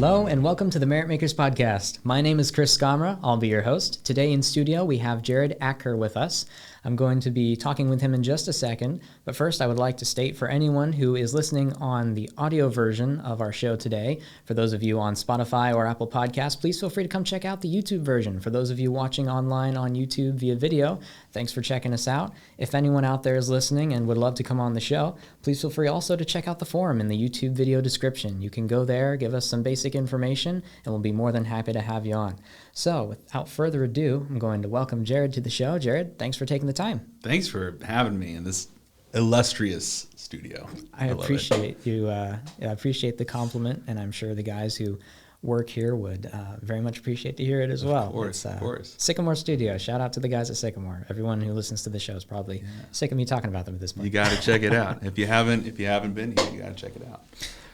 Hello and welcome to the Merit Makers Podcast. My name is Chris Skomra. I'll be your host. Today in studio we have Jared Acker with us. I'm going to be talking with him in just a second, but first I would like to state for anyone who is listening on the audio version of our show today, for those of you on Spotify or Apple Podcasts, please feel free to come check out the YouTube version. For those of you watching online on YouTube via video, thanks for checking us out. If anyone out there is listening and would love to come on the show, please feel free also to check out the forum in the YouTube video description. You can go there, give us some basic information, and we'll be more than happy to have you on. So, without further ado, I'm going to welcome Jared to the show. Jared, thanks for taking the time. Thanks for having me in this illustrious studio. I appreciate you. I appreciate the compliment, and I'm sure the guys who work here would very much appreciate to hear it as well. Of course. Sycamore Studio. Shout out to the guys at Sycamore. Everyone who listens to the show is probably sick of me talking about them at this point. You got to check it out. If you haven't been here, you got to check it out.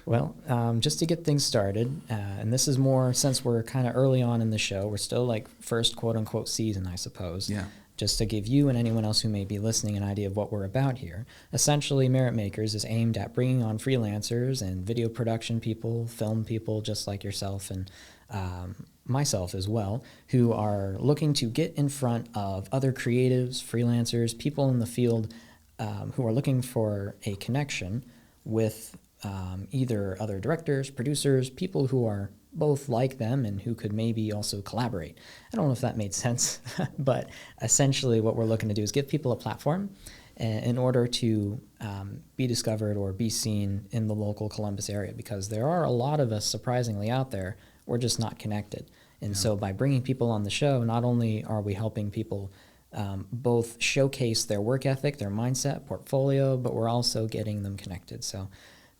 Well, just to get things started, and this is more since we're kind of early on in the show, we're still like first quote-unquote season, I suppose. Yeah. Just to give you and anyone else who may be listening an idea of what we're about here. Essentially, Merit Makers is aimed at bringing on freelancers and video production people, film people just like yourself and myself as well, who are looking to get in front of other creatives, freelancers, people in the field who are looking for a connection with either other directors, producers, people who are both like them and who could maybe also collaborate. I don't know if that made sense, but essentially what we're looking to do is give people a platform in order to be discovered or be seen in the local Columbus area, because there are a lot of us surprisingly out there. We're just not connected. And so by bringing people on the show, not only are we helping people both showcase their work ethic, their mindset, portfolio, but we're also getting them connected. So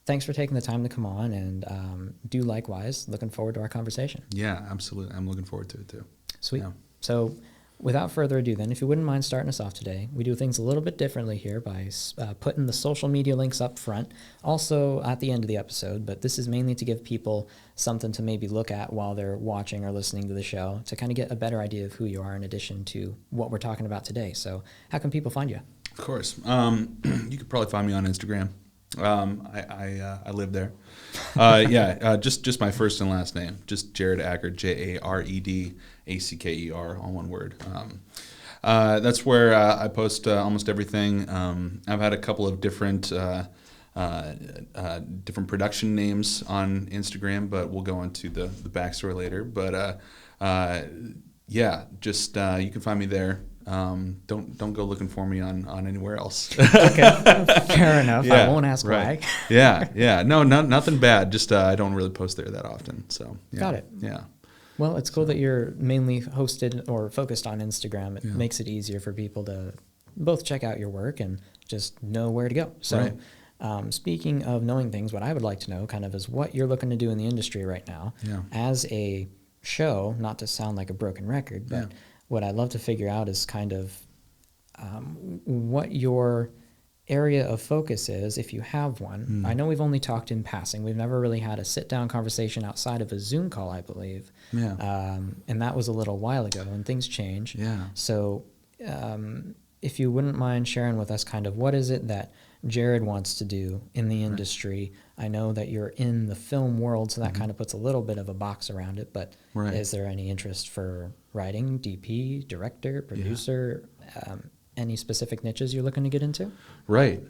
thanks for taking the time to come on, and do likewise. Looking forward to our conversation. Yeah, absolutely. I'm looking forward to it too. Sweet. Yeah. So without further ado then, if you wouldn't mind starting us off today, we do things a little bit differently here by putting the social media links up front, also at the end of the episode, but this is mainly to give people something to maybe look at while they're watching or listening to the show to kind of get a better idea of who you are in addition to what we're talking about today. So how can people find you? Of course. You could probably find me on Instagram. I live there. Just my first and last name, just Jared Acker, Jared Acker, all one word. That's where I post almost everything. I've had a couple of different production names on Instagram, but we'll go into the backstory later. But you can find me there. Don't go looking for me on anywhere else. Okay, fair enough. Yeah, I won't ask right. why. Yeah. No, nothing bad. Just I don't really post there that often. So yeah. Got it. Yeah. Well, it's cool that you're mainly hosted or focused on Instagram. It makes it easier for people to both check out your work and just know where to go. So speaking of knowing things, what I would like to know kind of is what you're looking to do in the industry right now as a show, not to sound like a broken record, but what I'd love to figure out is kind of what your area of focus is, if you have one. I know we've only talked in passing. We've never really had a sit-down conversation outside of a Zoom call, I believe. Yeah. And that was a little while ago, and things change. Yeah. So if you wouldn't mind sharing with us kind of what is it that Jared wants to do in the industry. I know that you're in the film world, so that kind of puts a little bit of a box around it, but is there any interest for writing, DP, director, producer, any specific niches you're looking to get into? Right.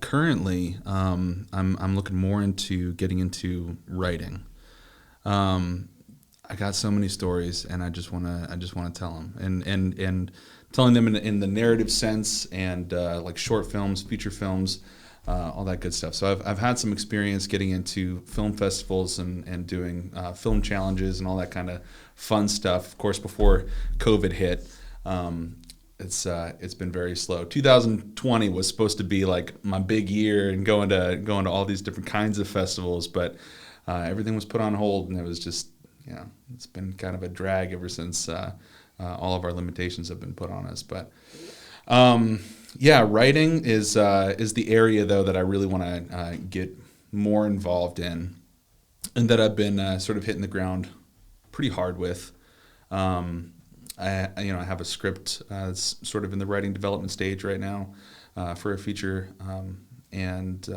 Currently, I'm looking more into getting into writing. I got so many stories, and I just want to tell them, and telling them in the narrative sense, and like short films, feature films, all that good stuff. So I've had some experience getting into film festivals and doing film challenges and all that kind of fun stuff. Of course, before COVID hit, it's been very slow. 2020 was supposed to be like my big year and going to all these different kinds of festivals, but everything was put on hold, and it was just it's been kind of a drag ever since all of our limitations have been put on us. But writing is the area though that I really want to get more involved in, and that I've been sort of hitting the ground pretty hard with. I have a script that's sort of in the writing development stage right now for a feature, and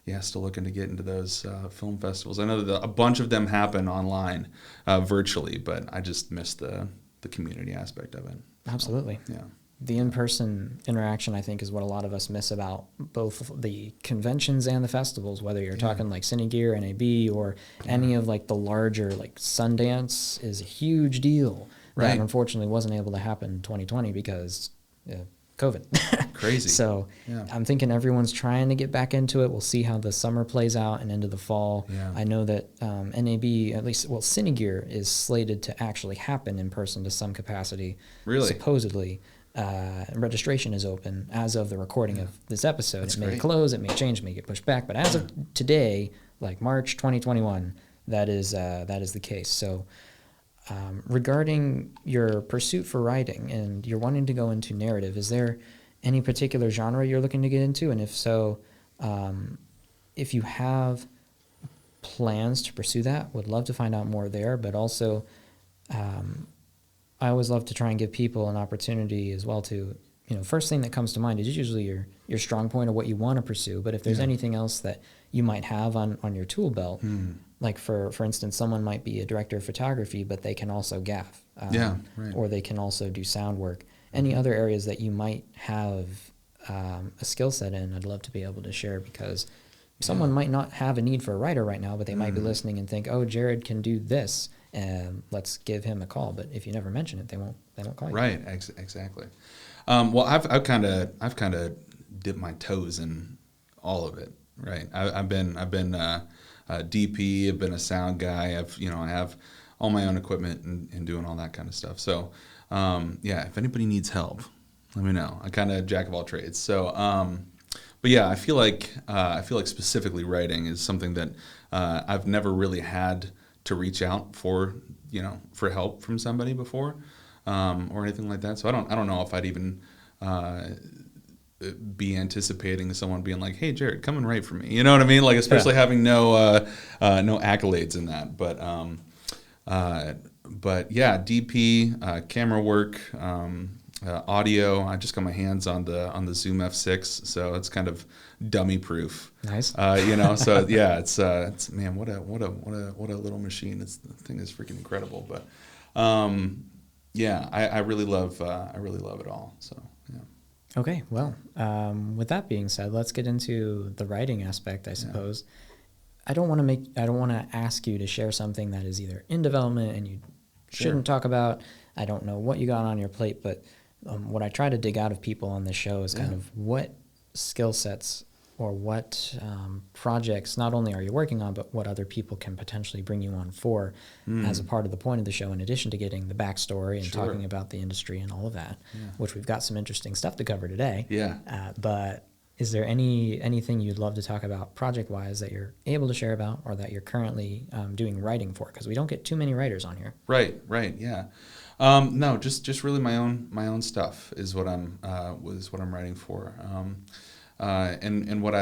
yeah, still looking to get into those film festivals. I know that a bunch of them happen online, virtually, but I just miss the community aspect of it. Absolutely. So, yeah. The in-person interaction, I think, is what a lot of us miss about both the conventions and the festivals, whether you're talking like CineGear, NAB, or any of like the larger, like Sundance is a huge deal that unfortunately wasn't able to happen in 2020 because COVID. Crazy. So I'm thinking everyone's trying to get back into it. We'll see how the summer plays out and into the fall. Yeah. I know that NAB, at least, well, CineGear is slated to actually happen in person to some capacity. Really? Supposedly. Registration is open as of the recording of this episode. That's it may great. close, it may change, it may get pushed back, but as of today, like March 2021, that is the case. So regarding your pursuit for writing and you're wanting to go into narrative, is there any particular genre you're looking to get into? And if so, if you have plans to pursue that, would love to find out more there, but also I always love to try and give people an opportunity as well to, first thing that comes to mind is usually your strong point of what you want to pursue. But if there's anything else that you might have on your tool belt, like for instance, someone might be a director of photography, but they can also gaff, or they can also do sound work. Any other areas that you might have a skill set in, I'd love to be able to share, because someone might not have a need for a writer right now, but they might be listening and think, oh, Jared can do this. And let's give him a call. But if you never mention it, they won't call you. Right, exactly. Well, I've kind of dipped my toes in all of it. Right, I've been a DP. I've been a sound guy. I have all my own equipment and doing all that kind of stuff. So if anybody needs help, let me know. I kind of jack of all trades. So but yeah, I feel like specifically writing is something that I've never really had to reach out for help from somebody before, or anything like that. So I don't know if I'd even be anticipating someone being like, "Hey, Jared, come and write for me." You know what I mean? Like, especially having no accolades in that. But yeah, DP, camera work, audio. I just got my hands on the Zoom F6, so it's kind of dummy proof. Nice. So yeah, it's man, what a little machine. The thing is freaking incredible. But I really love it all. So yeah. Okay, well, with that being said, let's get into the writing aspect, I suppose. I don't want to ask you to share something that is either in development and you shouldn't talk about. I don't know what you got on your plate, but what I try to dig out of people on this show is kind of what skill sets or what projects not only are you working on, but what other people can potentially bring you on for as a part of the point of the show, in addition to getting the backstory and talking about the industry and all of that, which we've got some interesting stuff to cover today. Yeah. But is there anything you'd love to talk about project-wise that you're able to share about, or that you're currently doing writing for? Because we don't get too many writers on here. Right, yeah. No, just really my own stuff is what I'm writing for. And what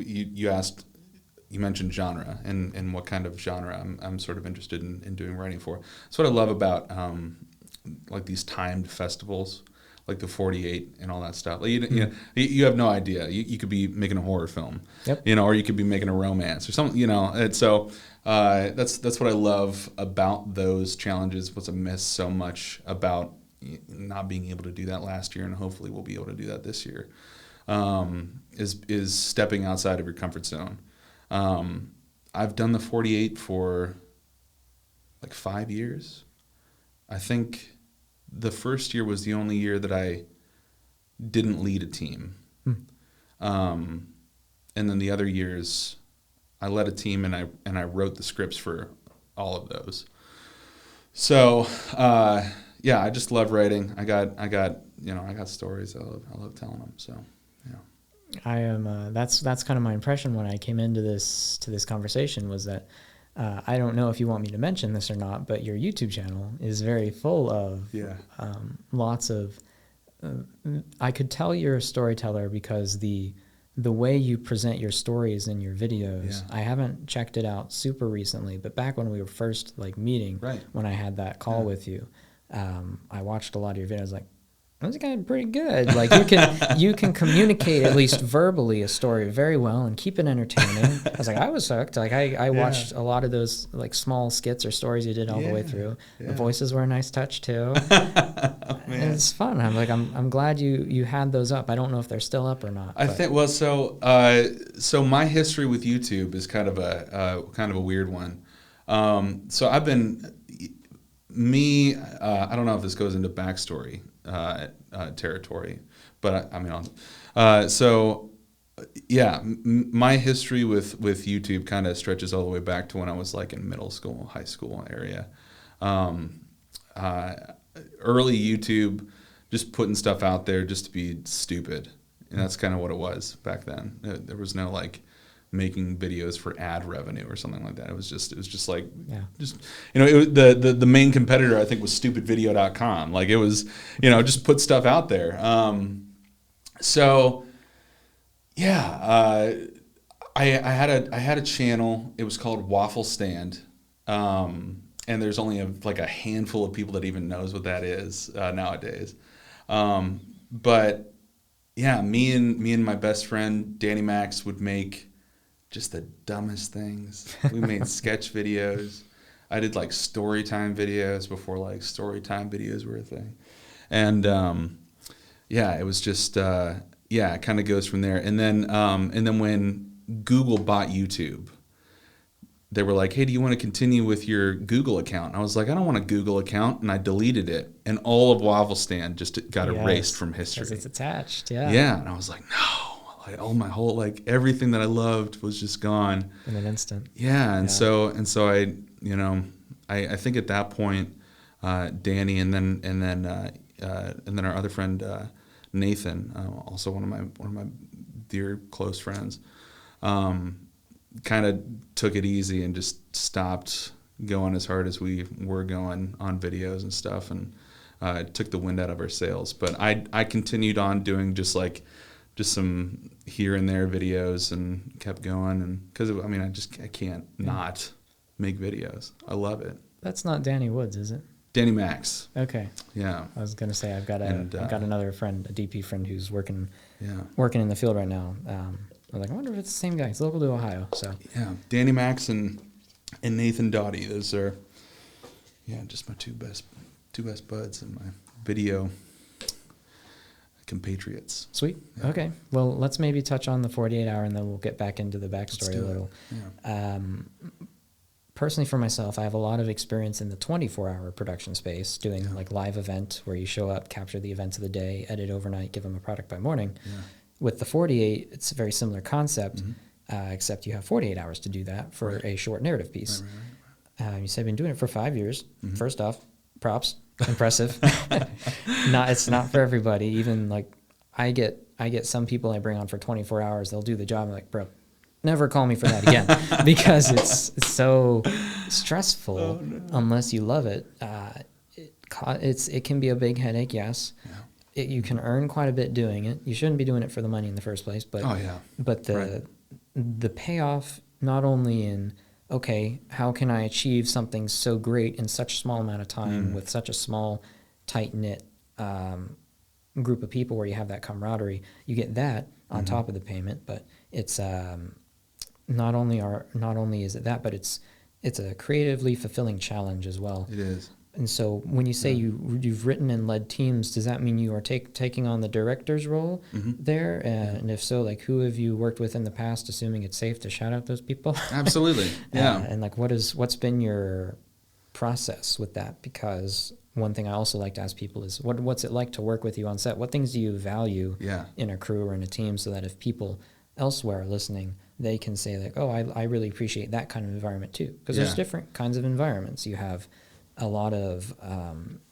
you asked, you mentioned genre and what kind of genre I'm sort of interested in doing writing for. That's what I love about like these timed festivals, like the 48 and all that stuff. Like you have no idea. You could be making a horror film, or you could be making a romance or something, And so that's what I love about those challenges. What's I miss so much about not being able to do that last year, and hopefully we'll be able to do that this year. Is stepping outside of your comfort zone. I've done the 48 for like 5 years. I think the first year was the only year that I didn't lead a team. And then the other years I led a team and I wrote the scripts for all of those. So, I just love writing. I got stories. I love telling them. So, yeah. I am. That's kind of my impression when I came into this conversation, was that I don't know if you want me to mention this or not, but your YouTube channel is very full of lots of. I could tell you're a storyteller because the way you present your stories in your videos. I haven't checked it out super recently, but back when we were first meeting, when I had that call with you, I watched a lot of your videos. That's kind of pretty good. Like you can communicate at least verbally a story very well and keep it entertaining. I was like, I was hooked. Like I watched a lot of those like small skits or stories you did all the way through. Yeah. The voices were a nice touch too. Oh, man. It's fun. I'm glad you had those up. I don't know if they're still up or not. I think well, so my history with YouTube is kind of a weird one. So I've been I don't know if this goes into backstory territory, but my history with YouTube kind of stretches all the way back to when I was like in middle school, high school area. Early YouTube, just putting stuff out there just to be stupid, and that's kind of what it was back then. There was no like making videos for ad revenue or something like that. It was just like, the main competitor I think was stupidvideo.com. Like it was, just put stuff out there. I had a channel. It was called Waffle Stand. And there's only a handful of people that even knows what that is nowadays. But yeah, me and my best friend Danny Max would make just the dumbest things. We made sketch videos. I did like story time videos before like story time videos were a thing. And it was just it kind of goes from there. And then when Google bought YouTube, they were like, hey, do you want to continue with your Google account? And I was like, I don't want a Google account. And I deleted it. And all of Waffle Stand just got erased from history. Because it's attached, yeah. Yeah. And I was like, no. Like all my whole, like everything that I loved was just gone. In an instant. Yeah. And so I think at that point, Danny and then our other friend, Nathan, also one of my dear close friends, kind of took it easy and just stopped going as hard as we were going on videos and stuff, and took the wind out of our sails. But I continued on doing just some here and there videos and kept going, and because I can't not make videos. I love it. That's not Danny Woods, is it? Danny Max. Okay. Yeah. I was gonna say I've got another friend, a DP friend who's working in the field right now. I was like, I wonder if it's the same guy. He's local to Ohio, so. Yeah, Danny Max and Nathan Doughty. Those are, just my two best buds and my video compatriots. Sweet. Yeah. Okay. Well, let's maybe touch on the 48 hour, and then we'll get back into the backstory a little. Yeah. Personally, for myself, I have a lot of experience in the 24-hour production space, doing like live event where you show up, capture the events of the day, edit overnight, give them a product by morning. Yeah. With the 48, it's a very similar concept, except you have 48 hours to do that for a short narrative piece. Right. You said I've been doing it for 5 years. Mm-hmm. First off, props, impressive. It's not for everybody. Even like I get some people I bring on for 24 hours. They'll do the job. I'm like, bro, never call me for that again, because it's so stressful unless you love it. It can be a big headache, yes. Yeah. You can earn quite a bit doing it. You shouldn't be doing it for the money in the first place, but the payoff, not only in, okay, how can I achieve something so great in such a small amount of time with such a small, tight-knit group of people where you have that camaraderie, you get that on top of the payment, but it's not only is it that, but it's a creatively fulfilling challenge as well. It is. And so when you say you've written and led teams, does that mean you are taking on the director's role there? And if so, like, who have you worked with in the past, assuming it's safe to shout out those people? Absolutely, yeah. And like, what's been your process with that? Because one thing I also like to ask people is, what's it like to work with you on set? What things do you value in a crew or in a team, so that if people elsewhere are listening, they can say like, oh, I really appreciate that kind of environment too. Because there's different kinds of environments. You have a lot of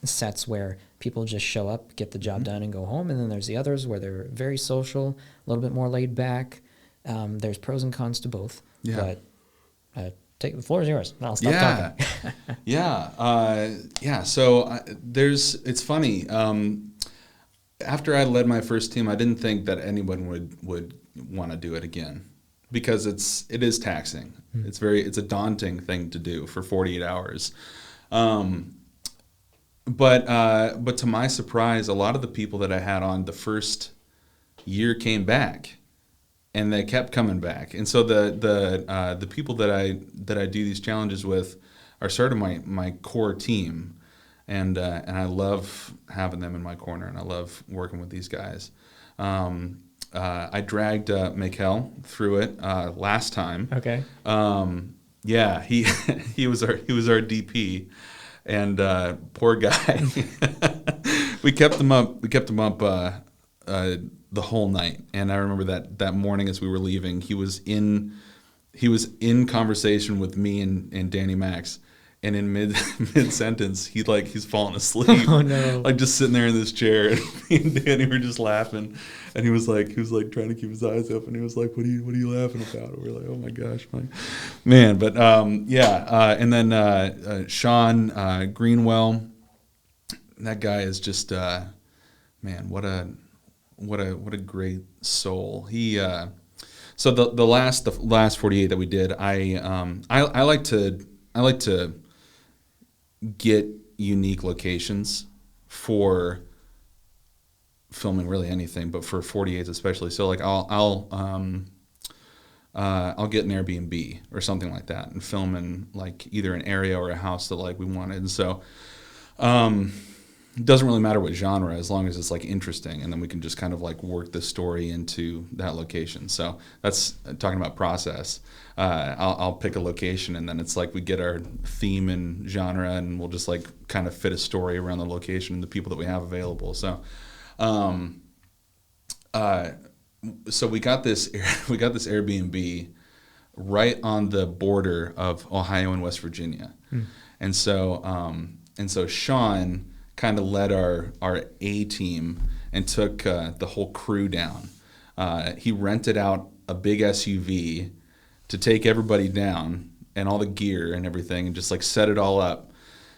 sets where people just show up, get the job done, and go home. And then there's the others where they're very social, a little bit more laid back. There's pros and cons to both. Yeah. But the floor is yours. I'll stop talking. So it's funny. After I led my first team, I didn't think that anyone would want to do it again, because it is taxing. It's a daunting thing to do for 48 hours. but to my surprise, a lot of the people that I had on the first year came back, and they kept coming back. And so the people that I do these challenges with are sort of my core team, and I love having them in my corner, and I love working with these guys. I dragged Mikel through it last time. Okay. Yeah, he was our DP, and poor guy. We kept him up. The whole night, and I remember that morning as we were leaving, he was in conversation with me and Danny Max, and in mid sentence he's falling asleep. Oh no! Like just sitting there in this chair, and me and Danny were just laughing, and he was like trying to keep his eyes open. He was like, "What are you laughing about?" And we're like, "Oh my gosh, man!" But and then Sean Greenwell, that guy is just man, what a great soul. He so the last 48 that we did, I like to get unique locations for filming really anything, but for 48s especially. So like I'll get an Airbnb or something like that and film in like either an area or a house that like we wanted. And so it doesn't really matter what genre, as long as it's like interesting, and then we can just kind of like work the story into that location. So that's talking about process. I'll pick a location, and then it's like we get our theme and genre, and we'll just like kind of fit a story around the location and the people that we have available. So, so we got this Airbnb right on the border of Ohio and West Virginia, and so Sean kind of led our A team and took the whole crew down. He rented out a big SUV to take everybody down and all the gear and everything, and just like set it all up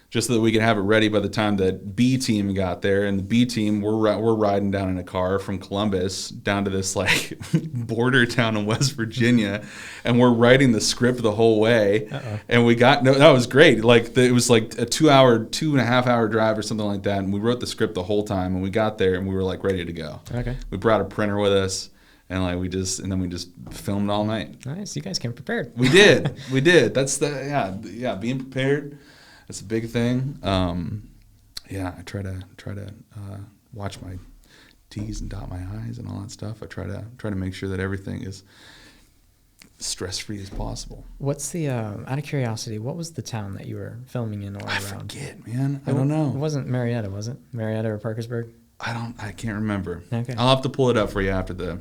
just so that we could have it ready by the time that B team got there. And the B team, we're riding down in a car from Columbus down to this like border town in West Virginia, and we're writing the script the whole way. And that was great. Like it was like a 2.5 hour drive or something like that, and we wrote the script the whole time. And we got there and we were like ready to go. Okay. We brought a printer with us. And like we just filmed all night. Nice, you guys came prepared. We did. That's being prepared. That's a big thing. I try to watch my T's and dot my I's and all that stuff. I try to make sure that everything is stress free as possible. What's the out of curiosity, what was the town that you were filming in or around? I forget, man. I don't know. It wasn't Marietta, was it? Marietta or Parkersburg? I can't remember. Okay. I'll have to pull it up for you after the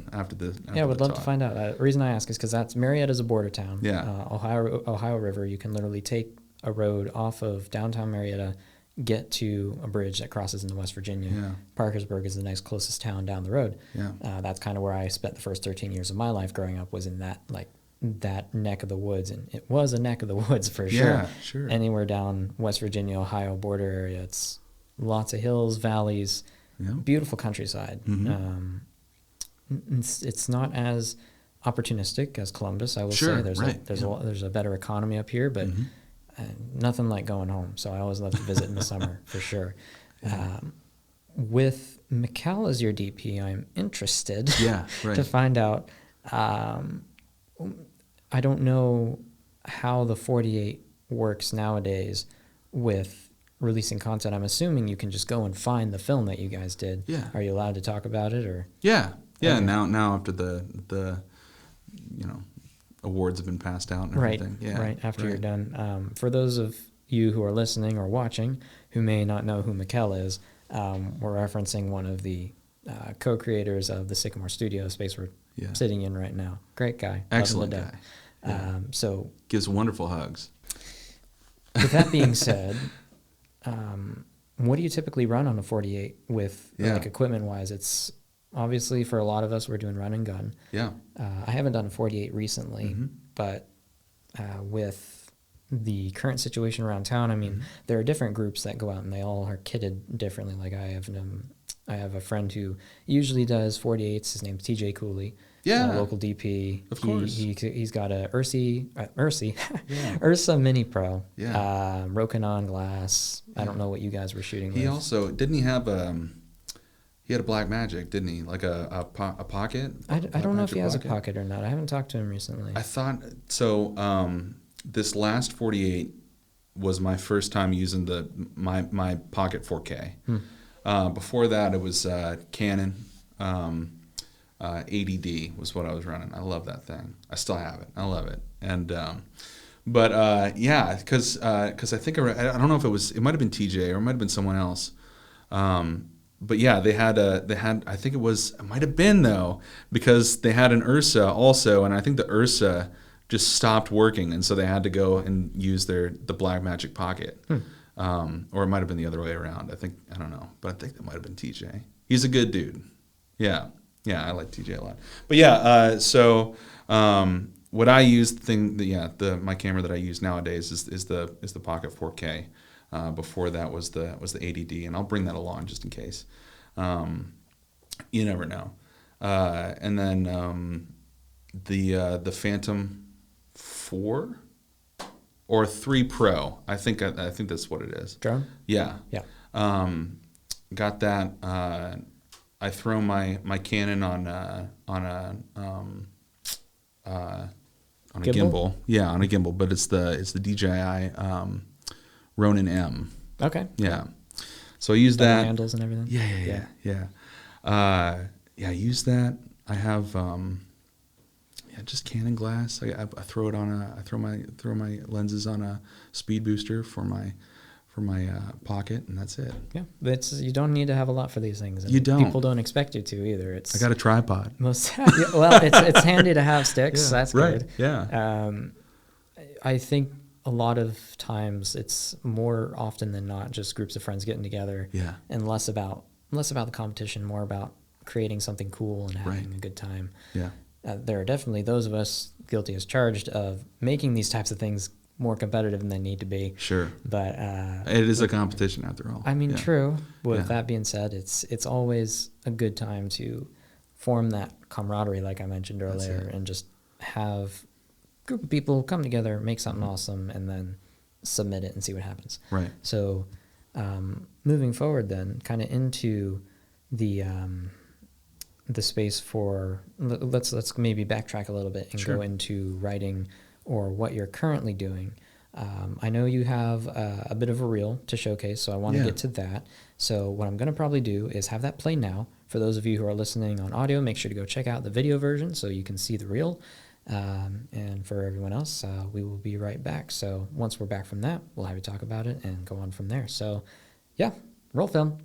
yeah, would love to find out. The reason I ask is because that's Marietta's a border town. Yeah. Ohio River. You can literally take a road off of downtown Marietta, get to a bridge that crosses into West Virginia. Yeah. Parkersburg is the next closest town down the road. Yeah. That's kind of where I spent the first 13 years of my life growing up, was in that neck of the woods, and it was a neck of the woods for sure. Yeah, sure. Anywhere down West Virginia, Ohio border area, it's lots of hills, valleys. Yeah. Beautiful countryside. Mm-hmm. It's not as opportunistic as Columbus, I will say. There's a better economy up here, but nothing like going home. So I always love to visit in the summer for sure. Yeah. With Mikel as your DP, I'm interested to find out. I don't know how the 48 works nowadays with releasing content. I'm assuming you can just go and find the film that you guys did. Yeah. Are you allowed to talk about it, or? Yeah. Okay. Now after the awards have been passed out and everything. Right after you're done. For those of you who are listening or watching who may not know who Mikel is, we're referencing one of the co-creators of the Sycamore Studio, space we're sitting in right now. Great guy. Excellent guy. Yeah. So gives wonderful hugs. With that being said, what do you typically run on a 48 with like equipment wise? It's obviously for a lot of us, we're doing run and gun. Yeah. I haven't done a 48 recently, but with the current situation around town, I mean, there are different groups that go out and they all are kitted differently. Like I have I have a friend who usually does 48s. His name's TJ Cooley. Yeah. Local DP. Of course. He's got a Yeah. Ursa Mini Pro. Yeah. Rokinon glass. I don't know what you guys were shooting with. He also, didn't he have he had a Black Magic, didn't he? Like a pocket? I don't know if he has a pocket or not. I haven't talked to him recently. I thought, so this last 48 was my first time using my Pocket 4K. Before that, it was Canon 80D was what I was running. I love that thing. I still have it. I love it. And yeah, because I think I don't know if it might have been TJ or it might have been someone else. But yeah, they had I think it might have been though, because they had an Ursa also, and I think the Ursa just stopped working, and so they had to go and use the Blackmagic Pocket. Or it might have been the other way around. I don't know, but I think that might have been TJ. He's a good dude. Yeah, I like TJ a lot. But yeah, so what I use, my camera that I use nowadays is the Pocket 4K. Before that was the 80D, and I'll bring that along just in case. You never know. And then the Phantom 4 or 3 Pro. I think that's what it is. Drone? Yeah. Yeah. Got that. I throw my Canon on a gimbal. Yeah, on a gimbal, but it's the DJI Ronin M. Okay. Yeah. So I use that. Handles and everything. Yeah. I use that. I have just Canon glass. I throw it on I throw my lenses on a speed booster for my pocket, and that's it. Yeah, you don't need to have a lot for these things. You don't. People don't expect you to either. I got a tripod. It's handy to have sticks. Yeah, that's right. Good. Yeah. I think a lot of times it's more often than not just groups of friends getting together. Yeah. And less about the competition, more about creating something cool and having Right. a good time. Yeah. There are definitely those of us guilty as charged of making these types of things more competitive than they need to be. Sure. But it is a competition after all. I mean, yeah. True. With Yeah. that being said, it's always a good time to form that camaraderie, like I mentioned earlier, and just have a group of people come together, make something awesome, and then submit it and see what happens. Right. So moving forward then, kind of into the space for, let's maybe backtrack a little bit and Sure. go into writing or what you're currently doing. I know you have a bit of a reel to showcase, so I want to get to that. So what I'm going to probably do is have that play now. For those of you who are listening on audio, make sure to go check out the video version so you can see the reel. And for everyone else, we will be right back. So once we're back from that, we'll have you talk about it and go on from there. So yeah, roll film.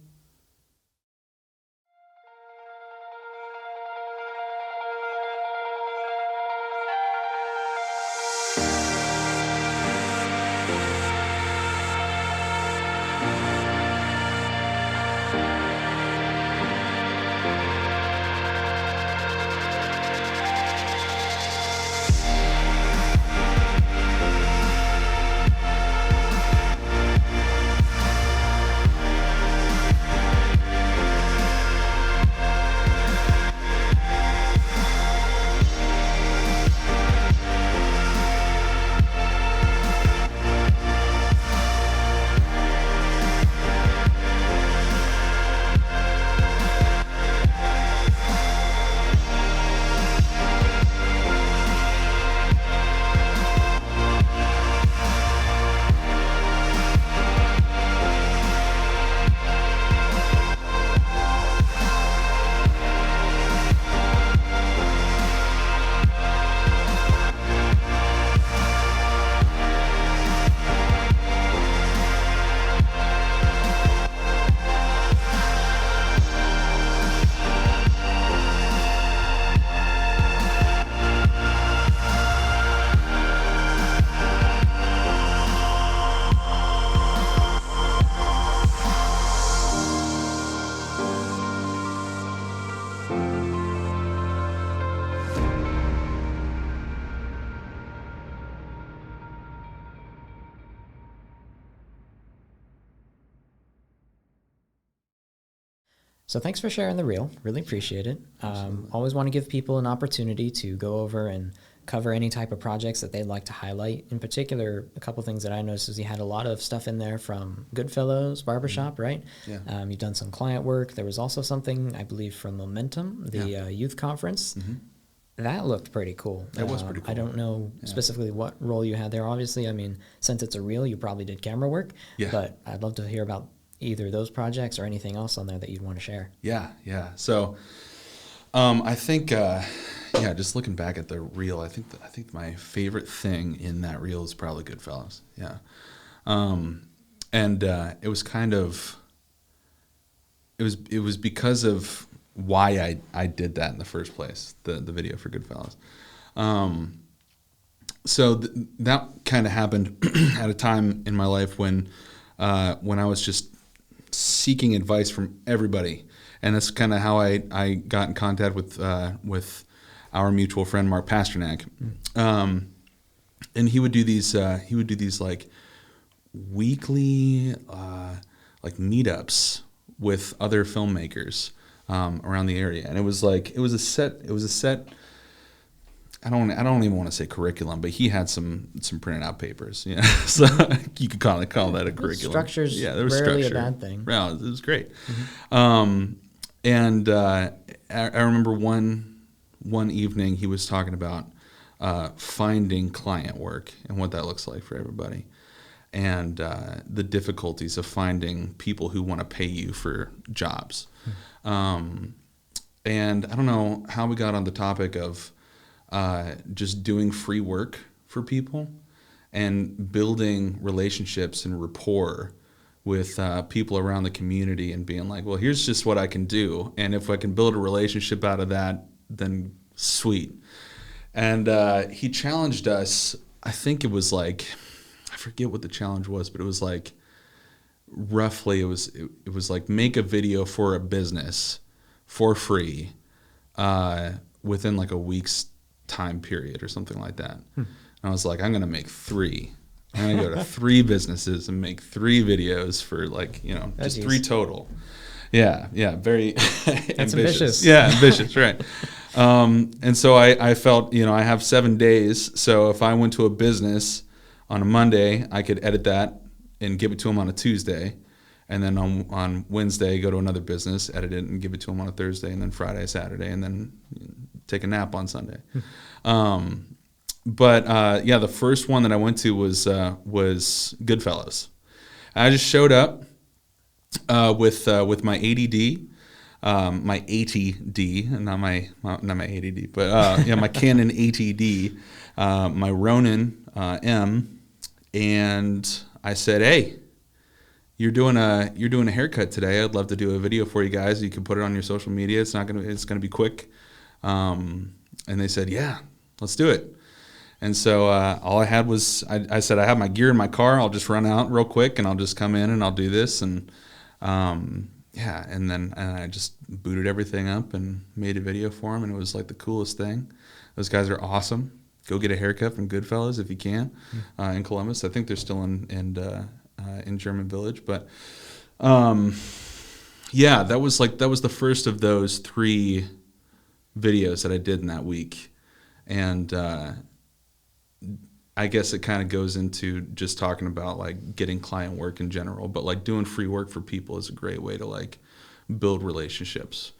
So thanks for sharing the reel. Really appreciate it. Always want to give people an opportunity to go over and cover any type of projects that they'd like to highlight. In particular, a couple things that I noticed is you had a lot of stuff in there from Goodfellows, Barbershop, right? Yeah. You've done some client work. There was also something, I believe, from Momentum, the youth conference. That looked pretty cool. It was pretty cool. I don't know specifically what role you had there. Obviously, I mean, since it's a reel, you probably did camera work. Yeah. But I'd love to hear about either those projects or anything else on there that you'd want to share. Yeah. So I think, just looking back at the reel, I think my favorite thing in that reel is probably Goodfellas. Yeah. And it was kind of, it was because of why I did that in the first place, the video for Goodfellas. So that kind of happened at a time in my life when I was just seeking advice from everybody, and that's kind of how I got in contact with our mutual friend Mark Pasternak, and he would do these like weekly like meetups with other filmmakers around the area, and it was a set. I don't even want to say curriculum, but he had some printed out papers, so you could kind of call that a curriculum. Structure's there was rarely structure. a bad thing. Yeah, it was great. And I remember one evening he was talking about finding client work and what that looks like for everybody, and the difficulties of finding people who want to pay you for jobs. And I don't know how we got on the topic of just doing free work for people and building relationships and rapport with people around the community, and being like, well, here's just what I can do, and if I can build a relationship out of that, then sweet. And he challenged us. I think it was like, I forget what the challenge was, but it was like roughly it was like, make a video for a business for free within like a week's time period or something like that. And I was like, I'm gonna make 3. I'm going to go to 3 businesses and make 3 videos for just 3 total. Yeah, very That's ambitious. Yeah, ambitious, right. And so I felt, I have 7 days. So if I went to a business on a Monday, I could edit that and give it to them on a Tuesday. And then on Wednesday, go to another business, edit it, and give it to them on a Thursday. And then Friday, Saturday, and then take a nap on Sunday. But the first one that I went to was Goodfellas. I just showed up with my ADD, my ATD, not my ADD, but my Canon ATD, my Ronin M, and I said, hey, you're doing a haircut today. I'd love to do a video for you guys. You can put it on your social media. It's gonna be quick. And they said, yeah, let's do it. And so all I had was, I said, I have my gear in my car. I'll just run out real quick and I'll just come in and I'll do this. And and I just booted everything up and made a video for them. And it was like the coolest thing. Those guys are awesome. Go get a haircut from Goodfellas if you can in Columbus. I think they're still in German Village. But that was the first of those 3 videos that I did in that week. And I guess it kind of goes into just talking about like getting client work in general, but like doing free work for people is a great way to like build relationships.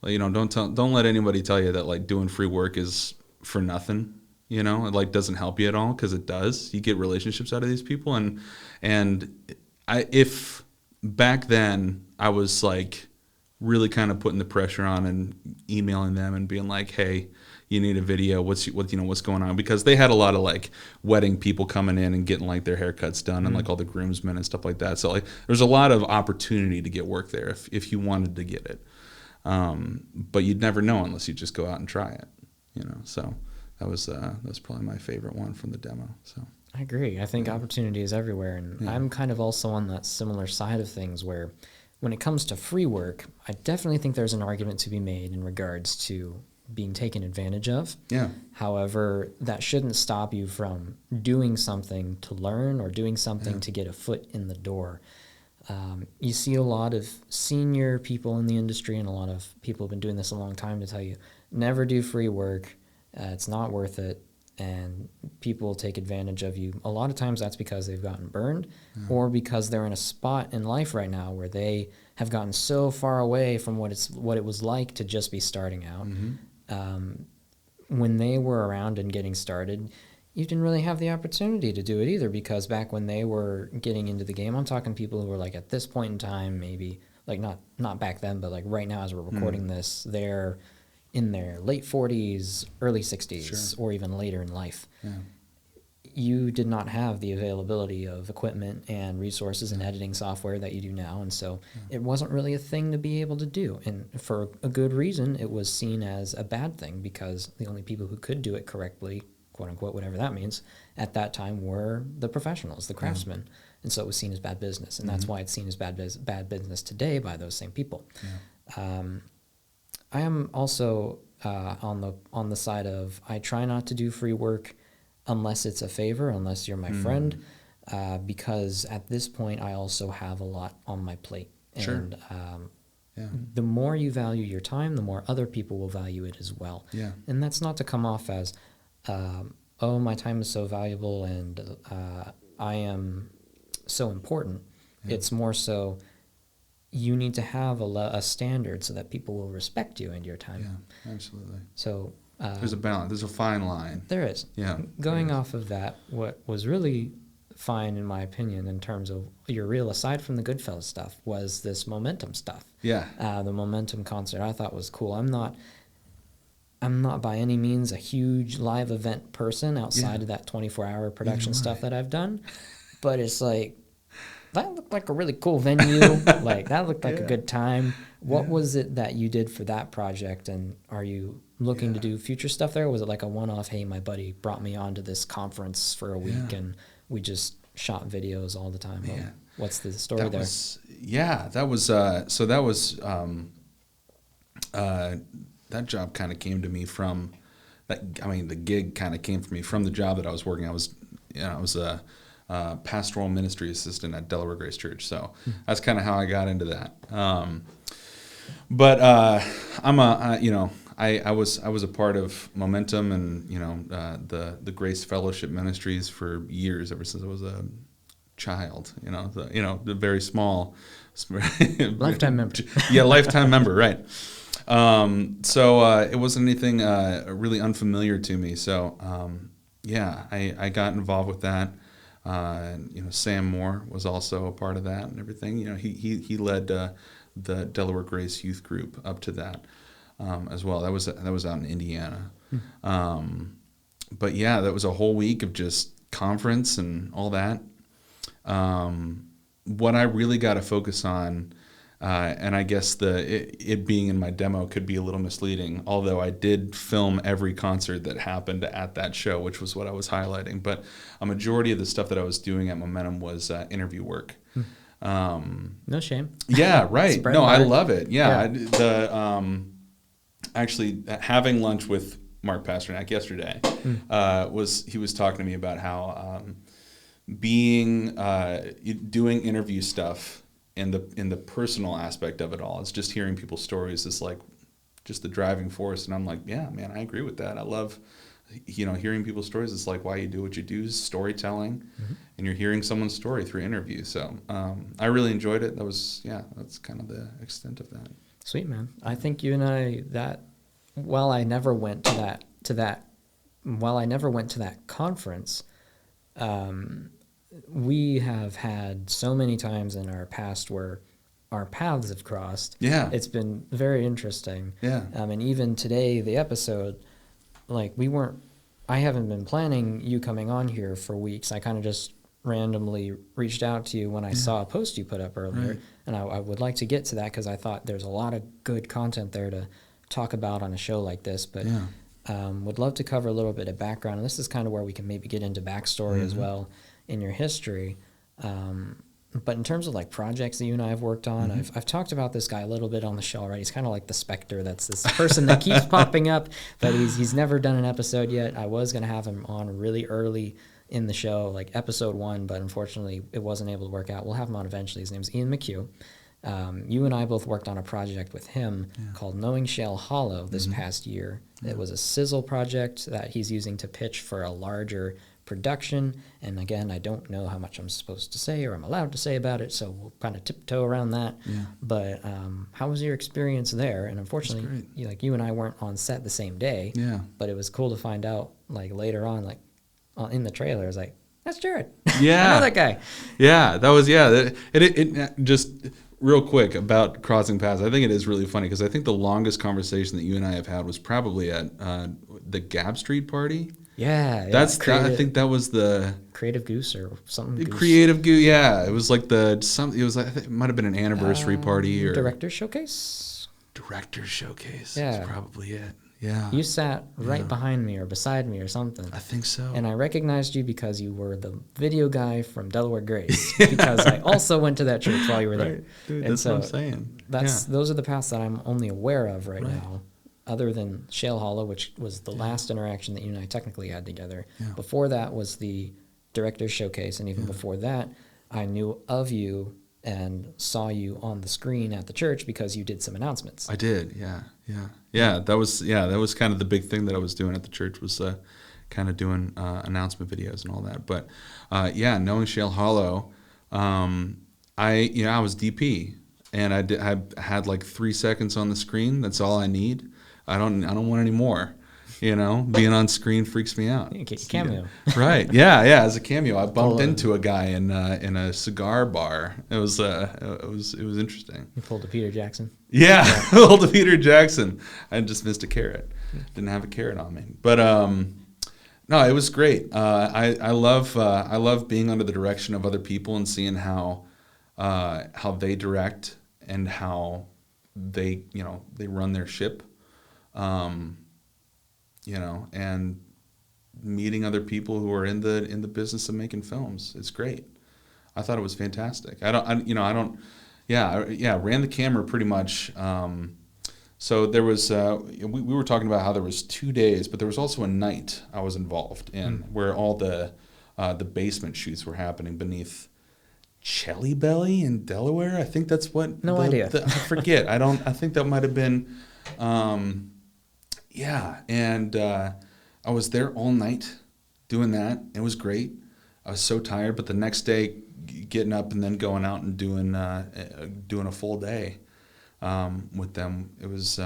Like, don't let anybody tell you that like doing free work is for nothing. It like doesn't help you at all, because it does. You get relationships out of these people, and if back then I was like really kind of putting the pressure on and emailing them and being like, hey, you need a video, what's going on, because they had a lot of like wedding people coming in and getting like their haircuts done and like all the groomsmen and stuff like that. So like there's a lot of opportunity to get work there if you wanted to get it. But you'd never know unless you just go out and try it, So that was probably my favorite one from the demo. So I agree. I think opportunity is everywhere, and I'm kind of also on that similar side of things where when it comes to free work, I definitely think there's an argument to be made in regards to being taken advantage of. Yeah. However, that shouldn't stop you from doing something to learn or doing something to get a foot in the door. You see a lot of senior people in the industry and a lot of people who've been doing this a long time to tell you, never do free work. It's not worth it. And people take advantage of you. A lot of times that's because they've gotten burned or because they're in a spot in life right now where they have gotten so far away from what it was like to just be starting out. When they were around and getting started, you didn't really have the opportunity to do it either, because back when they were getting into the game, I'm talking people who were like at this point in time, maybe like not back then, but like right now as we're recording this, they're in their late 40s, early 60s, or even later in life. You did not have the availability of equipment and resources and editing software that you do now, and so it wasn't really a thing to be able to do. And for a good reason, it was seen as a bad thing, because the only people who could do it correctly, quote unquote, whatever that means, at that time were the professionals, the craftsmen. And so it was seen as bad business, and that's why it's seen as bad business today by those same people. I am also on the side of, I try not to do free work unless it's a favor, unless you're my friend, because at this point I also have a lot on my plate. And the more you value your time, the more other people will value it as well. And that's not to come off as, oh, my time is so valuable and I am so important. It's more so, you need to have a standard so that people will respect you and your time. Yeah, absolutely. So there's a balance. There's a fine line. There is. Yeah. Going off of that, what was really fine, in my opinion, in terms of your reel, aside from the Goodfellas stuff, was this Momentum stuff. The Momentum concert I thought was cool. I'm not by any means a huge live event person outside of that 24-hour production stuff that I've done, but it's like, that looked like a really cool venue. Like, that looked like a good time. What was it that you did for that project, and are you looking to do future stuff there? Or was it like a one-off, hey, my buddy brought me onto this conference for a week and we just shot videos all the time? Well, what's the story there? That job kind of came to me from the gig kind of came for me from the job that I was working. I was a pastoral ministry assistant at Delaware Grace Church. So that's kind of how I got into that. I was a part of Momentum and the Grace Fellowship Ministries for years, ever since I was a child. The very small lifetime member. Lifetime member, right? So it wasn't anything really unfamiliar to me. So I got involved with that. Sam Moore was also a part of that and everything. He led the Delaware Grace Youth Group up to that as well. That was out in Indiana. But that was a whole week of just conference and all that. What I really got to focus on, and I guess it being in my demo could be a little misleading, although I did film every concert that happened at that show, which was what I was highlighting. But a majority of the stuff that I was doing at Momentum was interview work. No shame. Yeah, right. No, I love it. Yeah. Actually, having lunch with Mark Pasternak yesterday, he was talking to me about how doing interview stuff in the personal aspect of it all, it's just hearing people's stories is like just the driving force. And I'm like, yeah, man, I agree with that. I love hearing people's stories. It's like why you do what you do, is storytelling, and you're hearing someone's story through interview. So I really enjoyed it. That's kind of the extent of that. Sweet, man. I think you and I, while I never went to that conference, we have had so many times in our past where our paths have crossed. Yeah. It's been very interesting. Yeah. And even today, the episode, like I haven't been planning you coming on here for weeks. I kind of just randomly reached out to you when I saw a post you put up earlier. Right. And I would like to get to that because I thought there's a lot of good content there to talk about on a show like this. But would love to cover a little bit of background. And this is kind of where we can maybe get into backstory as well in your history. But in terms of like projects that you and I have worked on, I've talked about this guy a little bit on the show already. He's kind of like the Spectre. That's this person that keeps popping up, but he's never done an episode yet. I was going to have him on really early in the show, like episode 1, but unfortunately it wasn't able to work out. We'll have him on eventually. His name's Ian McHugh. You and I both worked on a project with him called Knowing Shale Hollow this past year. It was a sizzle project that he's using to pitch for a larger production. And again, I don't know how much I'm supposed to say or I'm allowed to say about it, so we'll kind of tiptoe around that. Yeah. But how was your experience there? And unfortunately, you and I weren't on set the same day. Yeah. But it was cool to find out like later on, like in the trailer, I was like, that's Jared. Yeah. I know that guy. Yeah, that was, it just real quick about crossing paths. I think it is really funny because I think the longest conversation that you and I have had was probably at the Gab Street party. Yeah. I think that was the Creative Goose or something. Creative Goose. Yeah, it was like I think it might have been an anniversary party or Director Showcase. Director Showcase. Yeah, that's probably it. Yeah. You sat right behind me or beside me or something. I think so. And I recognized you because you were the video guy from Delaware Grace. Because I also went to that church while you were there. Dude, and that's what I'm saying. Those are the paths that I'm only aware of right now, other than Shale Hollow, which was the last interaction that you and I technically had together. Yeah. Before that was the Director's Showcase, and even before that, I knew of you and saw you on the screen at the church because you did some announcements. I did, yeah. That was kind of the big thing that I was doing at the church was kind of doing announcement videos and all that. But knowing Shale Hollow, I was DP, and I had like 3 seconds on the screen. That's all I need. I don't want any more. Being on screen freaks me out. Cameo. Right. Yeah. As a cameo, I bumped into a guy in a cigar bar. It was interesting. You pulled a Peter Jackson. Yeah, pulled a Peter Jackson. I just missed a carrot. Didn't have a carrot on me. But no, it was great. I love being under the direction of other people and seeing how they direct and how they run their ship. And meeting other people who are in the business of making films. It's great. I thought it was fantastic. I ran the camera pretty much. So there was, we were talking about how there was 2 days, but there was also a night I was involved in where all the basement shoots were happening beneath Chelly Belly in Delaware. I think that's what. No idea. I forget. I think that might have been. And I was there all night doing that. It was great. I was so tired, but the next day, getting up and then going out and doing a full day with them, it was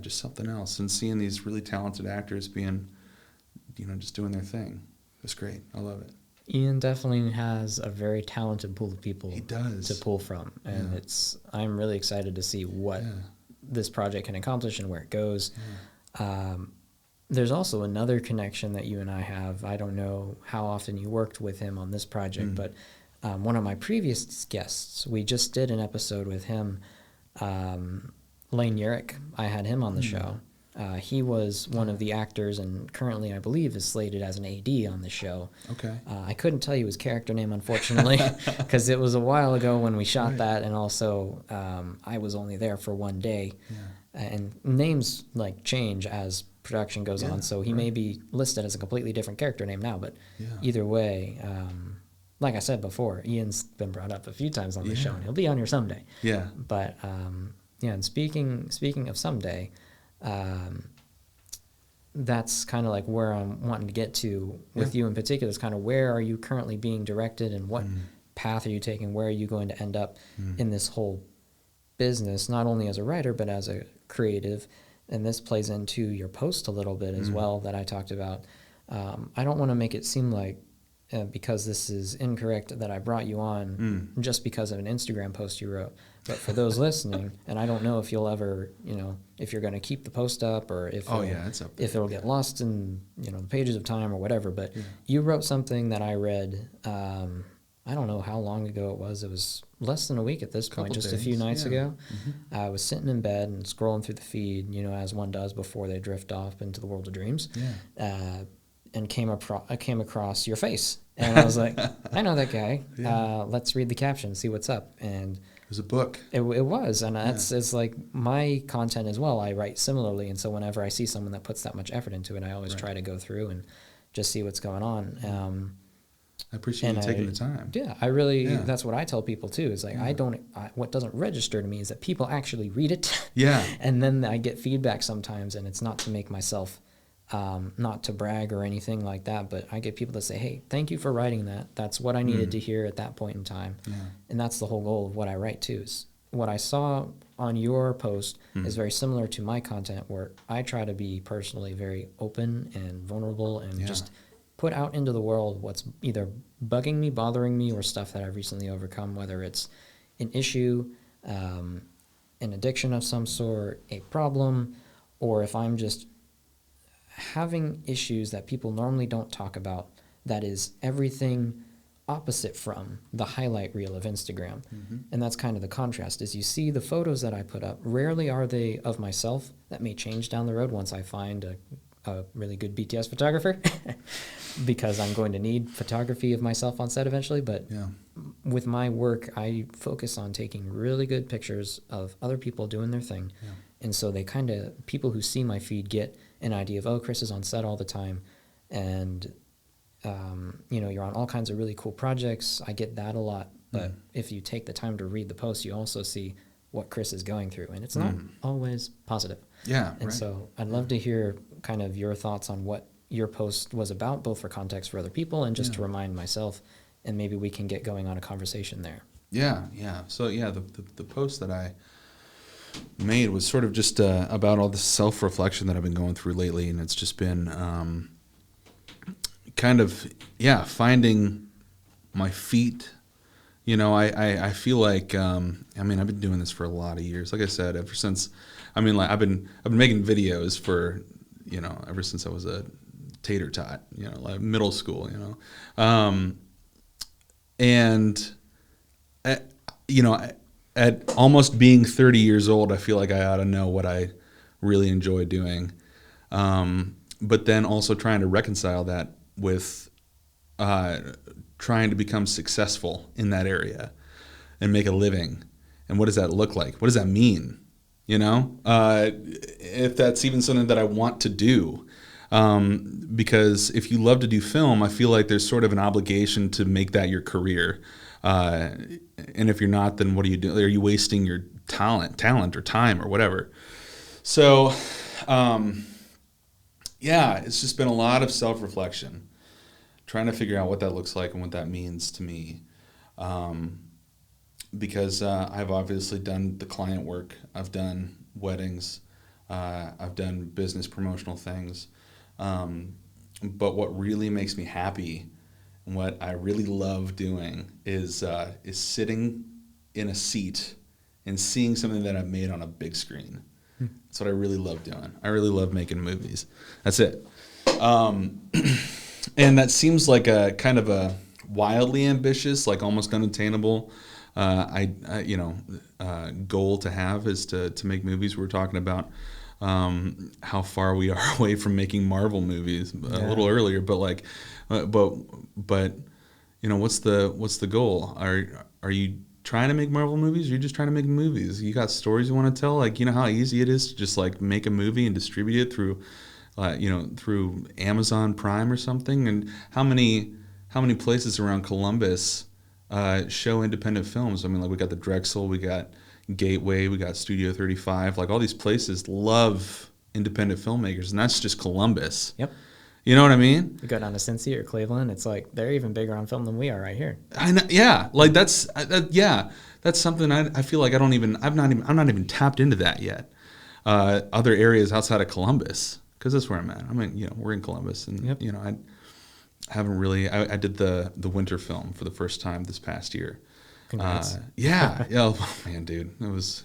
just something else. And seeing these really talented actors being, just doing their thing, it was great. I love it. Ian definitely has a very talented pool of people he does. To pull from, and I'm really excited to see what this project can accomplish and where it goes. There's also another connection that you and I have. I don't know how often you worked with him on this project, but one of my previous guests, we just did an episode with him, Lane Urich. I had him on the show. He was one of the actors and currently, I believe, is slated as an AD on the show. Okay. I couldn't tell you his character name, unfortunately, because it was a while ago when we shot that, and also I was only there for 1 day. And names change as production goes on, so he may be listed as a completely different character name now, but either way, like I said before, Ian's been brought up a few times on the show, and he'll be on here someday. Yeah. But and speaking of someday, that's kind of like where I'm wanting to get to with you in particular. Is kind of where are you currently being directed, and what path are you taking? Where are you going to end up in this whole business, not only as a writer but as a creative? And this plays into your post a little bit as well that I talked about. I don't want to make it seem like because this is incorrect that I brought you on just because of an Instagram post you wrote. But for those listening, and I don't know if you'll ever, if you're going to keep the post up or if it's up there. If it'll get lost in the pages of time or whatever. But you wrote something that I read. I don't know how long ago it was. It was less than a week at this point, just days. A few nights ago. I was sitting in bed and scrolling through the feed, as one does before they drift off into the world of dreams, and came across your face. And I was like, I know that guy. Let's read the caption, see what's up. And it was a book. It was, and it's like my content as well. I write similarly, and so whenever I see someone that puts that much effort into it, I always try to go through and just see what's going on. I appreciate you taking the time. Yeah, I really, that's what I tell people too, is like, what doesn't register to me is that people actually read it. Yeah. And then I get feedback sometimes, and it's not to make myself, not to brag or anything like that, but I get people that say, hey, thank you for writing that. That's what I needed to hear at that point in time. Yeah. And that's the whole goal of what I write too, is what I saw on your post is very similar to my content, where I try to be personally very open and vulnerable and just put out into the world what's either bugging me, bothering me, or stuff that I've recently overcome, whether it's an issue, an addiction of some sort, a problem, or if I'm just having issues that people normally don't talk about, that is everything opposite from the highlight reel of Instagram. And that's kind of the contrast, is you see the photos that I put up, rarely are they of myself. That may change down the road once I find a really good BTS photographer, because I'm going to need photography of myself on set eventually. But with my work, I focus on taking really good pictures of other people doing their thing. And so they kind of, people who see my feed get an idea of, oh, Chris is on set all the time, and you're on all kinds of really cool projects. I get that a lot. But if you take the time to read the post, you also see what Chris is going through, and it's not always positive. And so I'd love to hear kind of your thoughts on what your post was about, both for context for other people and just to remind myself, and maybe we can get going on a conversation there. So the post that I made was sort of just about all the self-reflection that I've been going through lately, and it's just been finding my feet. I feel like I've been doing this for a lot of years. Like I said, ever since I've been making videos for ever since I was a tater tot, like middle school, and at almost being 30 years old, I feel like I ought to know what I really enjoy doing, but then also trying to reconcile that with trying to become successful in that area and make a living. And what does that look like? What does that mean? If that's even something that I want to do. Because if you love to do film, I feel like there's sort of an obligation to make that your career. And if you're not, then what are you doing? Are you wasting your talent or time or whatever? So, it's just been a lot of self-reflection, trying to figure out what that looks like and what that means to me. Because I've obviously done the client work, I've done weddings, I've done business promotional things. But what really makes me happy and what I really love doing is sitting in a seat and seeing something that I've made on a big screen. That's what I really love doing. I really love making movies. That's it. And that seems like a kind of a wildly ambitious, like almost unattainable goal to have, is to make movies. We're talking about how far we are away from making Marvel movies a little earlier, but what's the goal? Are you trying to make Marvel movies, or are you just trying to make movies? You got stories you want to tell? Like, how easy it is to just like make a movie and distribute it through through Amazon Prime or something. And how many places around Columbus show independent films? We got the Drexel, we got Gateway, we got Studio 35. Like, all these places love independent filmmakers, and that's just Columbus. Yep. You know what I mean? You go down to Cincy or Cleveland, it's like they're even bigger on film than we are right here. I know, yeah. Like that's something I feel like I'm not even tapped into that yet. Other areas outside of Columbus, because that's where I'm at. We're in Columbus, and I haven't really. I did the winter film for the first time this past year. Congrats. Oh, man, dude, it was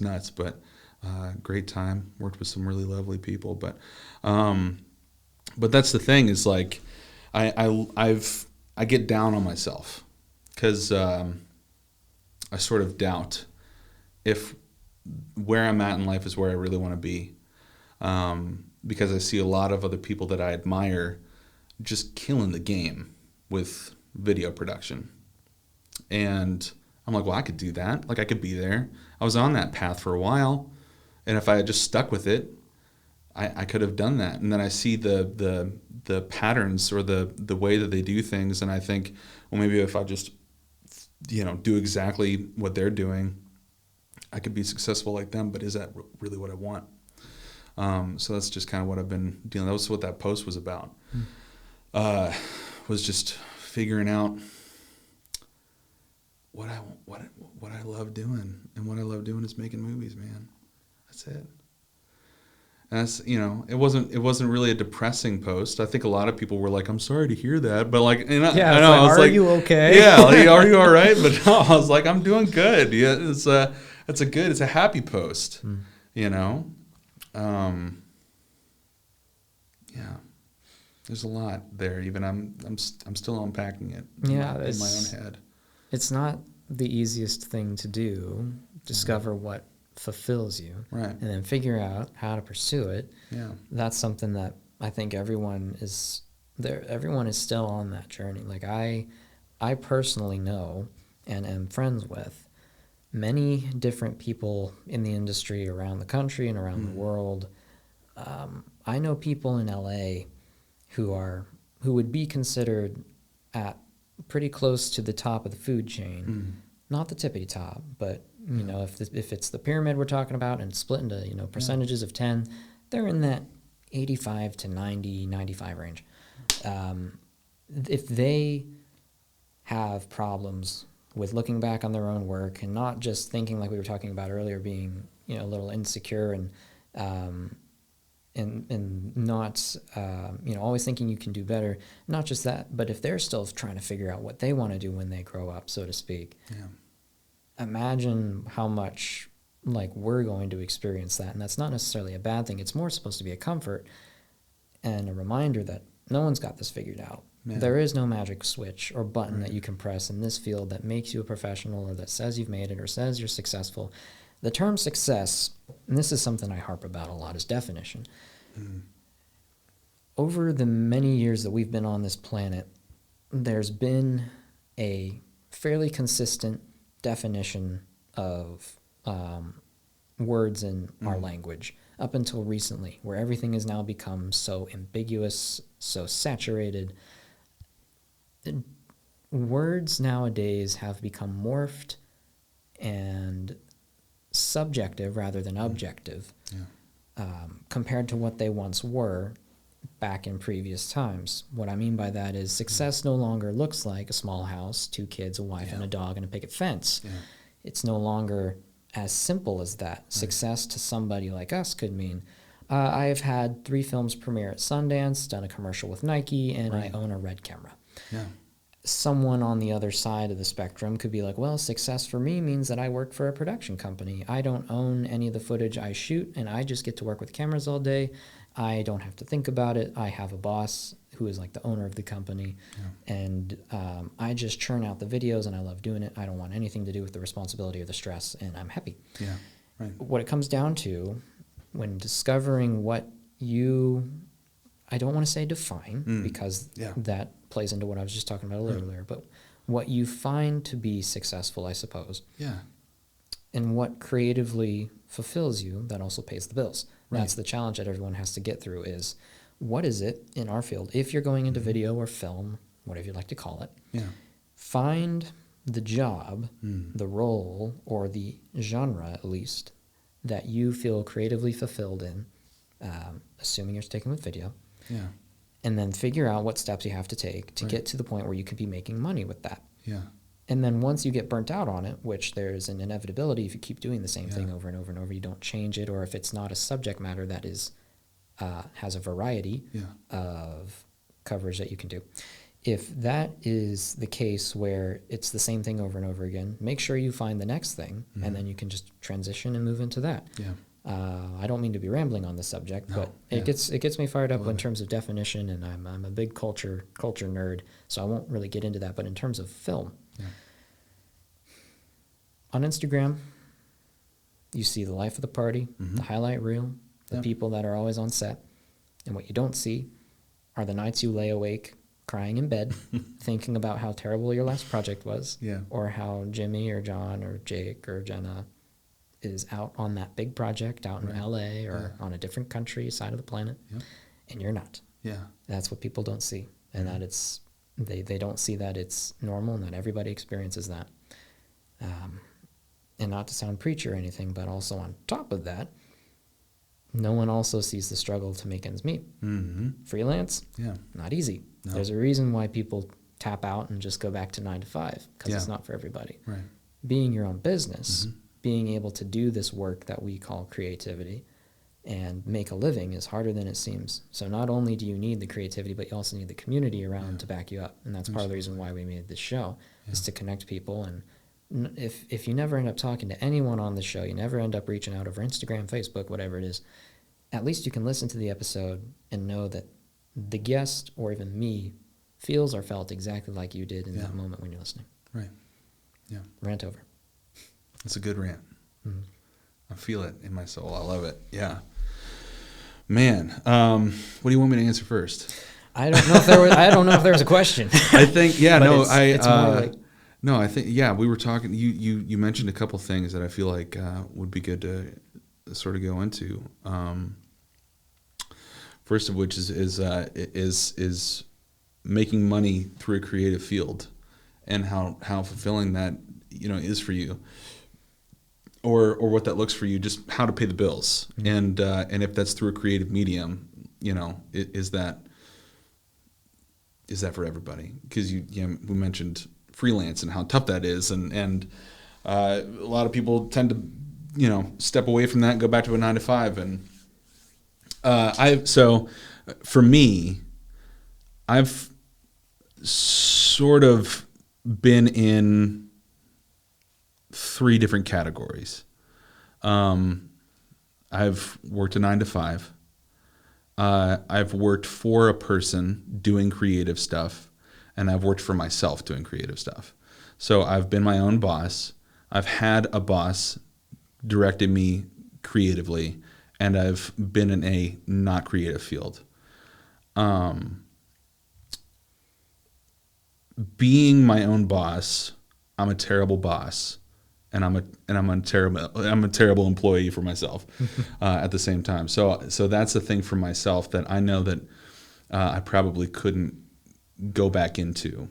nuts, but great time. Worked with some really lovely people, but that's the thing, is like I get down on myself because I sort of doubt if where I'm at in life is where I really want to be, because I see a lot of other people that I admire just killing the game with video production. And I'm like, well, I could do that. Like, I could be there. I was on that path for a while. And if I had just stuck with it, I could have done that. And then I see the patterns or the way that they do things, and I think, well, maybe if I just, do exactly what they're doing, I could be successful like them. But is that really what I want? So that's just kind of what I've been dealing. That was what that post was about. Was just figuring out what I love doing, and what I love doing is making movies, man. That's it. And that's, it wasn't really a depressing post. I think a lot of people were like, "I'm sorry to hear that," but like, and I know, I was like, "Are you okay?" Yeah, like, "Are you all right?" But no, I was like, "I'm doing good." Yeah, it's a happy post, Yeah. There's a lot there. Even I'm still unpacking it. In my own head. It's not the easiest thing to do. Discover what fulfills you, right, and then figure out how to pursue it. Yeah, that's something that I think everyone is there. Everyone is still on that journey. Like I personally know and am friends with many different people in the industry around the country and around the world. I know people in LA who would be considered at pretty close to the top of the food chain, not the tippity top, but if it's the pyramid we're talking about and split into percentages of 10, they're in that 85 to 90, 95 range. If they have problems with looking back on their own work and not just thinking, like we were talking about earlier, being a little insecure and not always thinking you can do better. Not just that, but if they're still trying to figure out what they want to do when they grow up, so to speak. Yeah. Imagine how much like we're going to experience that, and that's not necessarily a bad thing. It's more supposed to be a comfort and a reminder that no one's got this figured out. Yeah. There is no magic switch or button that you can press in this field that makes you a professional or that says you've made it or says you're successful. The term success, and this is something I harp about a lot, is definition. Over the many years that we've been on this planet, there's been a fairly consistent definition of words in our language up until recently, where everything has now become so ambiguous, so saturated. Words nowadays have become morphed and subjective rather than objective, compared to what they once were back in previous times. What I mean by that is success no longer looks like a small house, 2 kids, a wife, and a dog, and a picket fence. Yeah. It's no longer as simple as that. Right. Success to somebody like us could mean, I've had 3 films premiere at Sundance, done a commercial with Nike, and I own a Red camera. Yeah. Someone on the other side of the spectrum could be like, well, success for me means that I work for a production company. I don't own any of the footage I shoot, and I just get to work with cameras all day. I don't have to think about it. I have a boss who is like the owner of the company, and I just churn out the videos, and I love doing it. I don't want anything to do with the responsibility or the stress, and I'm happy. Yeah, right. What it comes down to when discovering what you, I don't want to say define, because that plays into what I was just talking about a little earlier, but what you find to be successful, I suppose. Yeah. And what creatively fulfills you, that also pays the bills. Right. That's the challenge that everyone has to get through is, what is it in our field? If you're going into video or film, whatever you'd like to call it, find the job, the role, or the genre at least, that you feel creatively fulfilled in, assuming you're sticking with video. Yeah. And then figure out what steps you have to take to get to the point where you could be making money with that. Yeah. And then once you get burnt out on it, which there's an inevitability if you keep doing the same thing over and over and over, you don't change it, or if it's not a subject matter that is has a variety of coverage that you can do. If that is the case where it's the same thing over and over again, make sure you find the next thing, and then you can just transition and move into that. Yeah. I don't mean to be rambling on the subject, but it gets me fired up in terms of definition, and I'm a big culture nerd, so I won't really get into that. But in terms of film, on Instagram, you see the life of the party, the highlight reel, the people that are always on set, and what you don't see are the nights you lay awake crying in bed, thinking about how terrible your last project was, or how Jimmy or John or Jake or Jenna is out on that big project out in Right. LA or on a different country side of the planet, and you're not. Yeah. That's what people don't see, and that it's they don't see that it's normal and that everybody experiences that. And not to sound preachy or anything, but also on top of that, no one also sees the struggle to make ends meet. Freelance, not easy. No. There's a reason why people tap out and just go back to 9 to 5, because it's not for everybody. Right. Being your own business, being able to do this work that we call creativity and make a living is harder than it seems. So not only do you need the creativity, but you also need the community around to back you up. And that's part of the reason why we made this show, is to connect people. And if you never end up talking to anyone on the show, you never end up reaching out over Instagram, Facebook, whatever it is, at least you can listen to the episode and know that the guest or even me feels or felt exactly like you did in that moment when you're listening. Right. Yeah. Rant over. That's a good rant. I feel it in my soul. I love it. Yeah. Man, what do you want me to answer first? I don't know if there was. I don't know if there was a question. I think it's more like, no, I think we were talking. You mentioned a couple things that I feel like would be good to sort of go into. First of which is making money through a creative field, and how fulfilling that is for you, or what that looks for you, just how to pay the bills, and if that's through a creative medium, is that for everybody? Because we mentioned freelance and how tough that is, and a lot of people tend to step away from that and go back to a 9 to 5, and so for me, I've sort of been in 3 different categories. I've worked a 9 to 5. I've worked for a person doing creative stuff, and I've worked for myself doing creative stuff. So I've been my own boss. I've had a boss directing me creatively, and I've been in a not creative field. Being my own boss, I'm a terrible boss, and I'm a terrible employee for myself at the same time. So that's the thing for myself that I know that I probably couldn't go back into,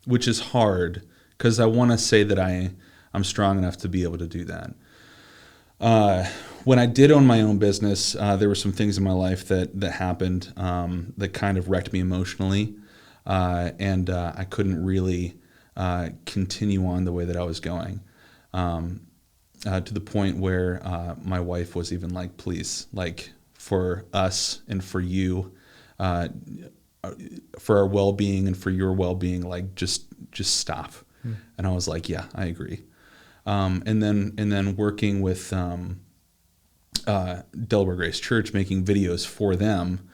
which is hard because I want to say that I'm strong enough to be able to do that. When I did own my own business, there were some things in my life that happened that kind of wrecked me emotionally, and I couldn't really continue on the way that I was going, to the point where my wife was even like, please, like, for us and for you, for our well-being and for your well-being, like, just stop. And I was like, yeah, I agree. And then working with Delaware Grace Church, making videos for them,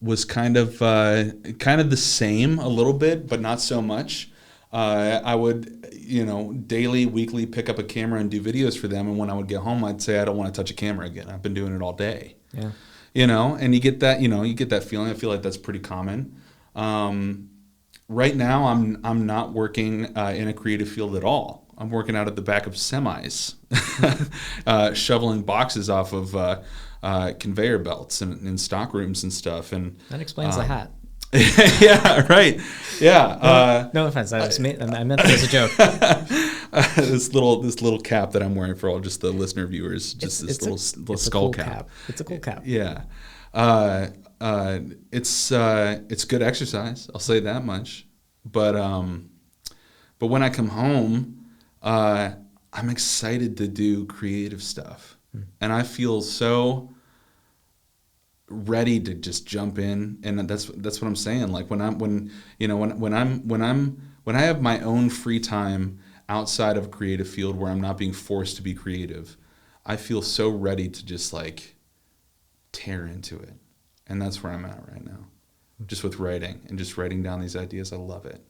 was kind of the same a little bit, but not so much. I would, daily, weekly pick up a camera and do videos for them, and when I would get home, I'd say, I don't want to touch a camera again. I've been doing it all day. Yeah. And you get that feeling. I feel like that's pretty common. Right now, I'm not working in a creative field at all. I'm working out at the back of semis, shoveling boxes off of conveyor belts and in stock rooms and stuff. And that explains the hat. Yeah, right. Yeah. No offense. I meant that as a joke. This little cap that I'm wearing for all just the listener viewers, just this little skull cool cap. It's a cool cap. Yeah. It's good exercise. I'll say that much. But when I come home, I'm excited to do creative stuff, and I feel so ready to just jump in. And that's what I'm saying. Like when I have my own free time outside of a creative field where I'm not being forced to be creative, I feel so ready to just like tear into it. And that's where I'm at right now, just with writing and just writing down these ideas. I love it,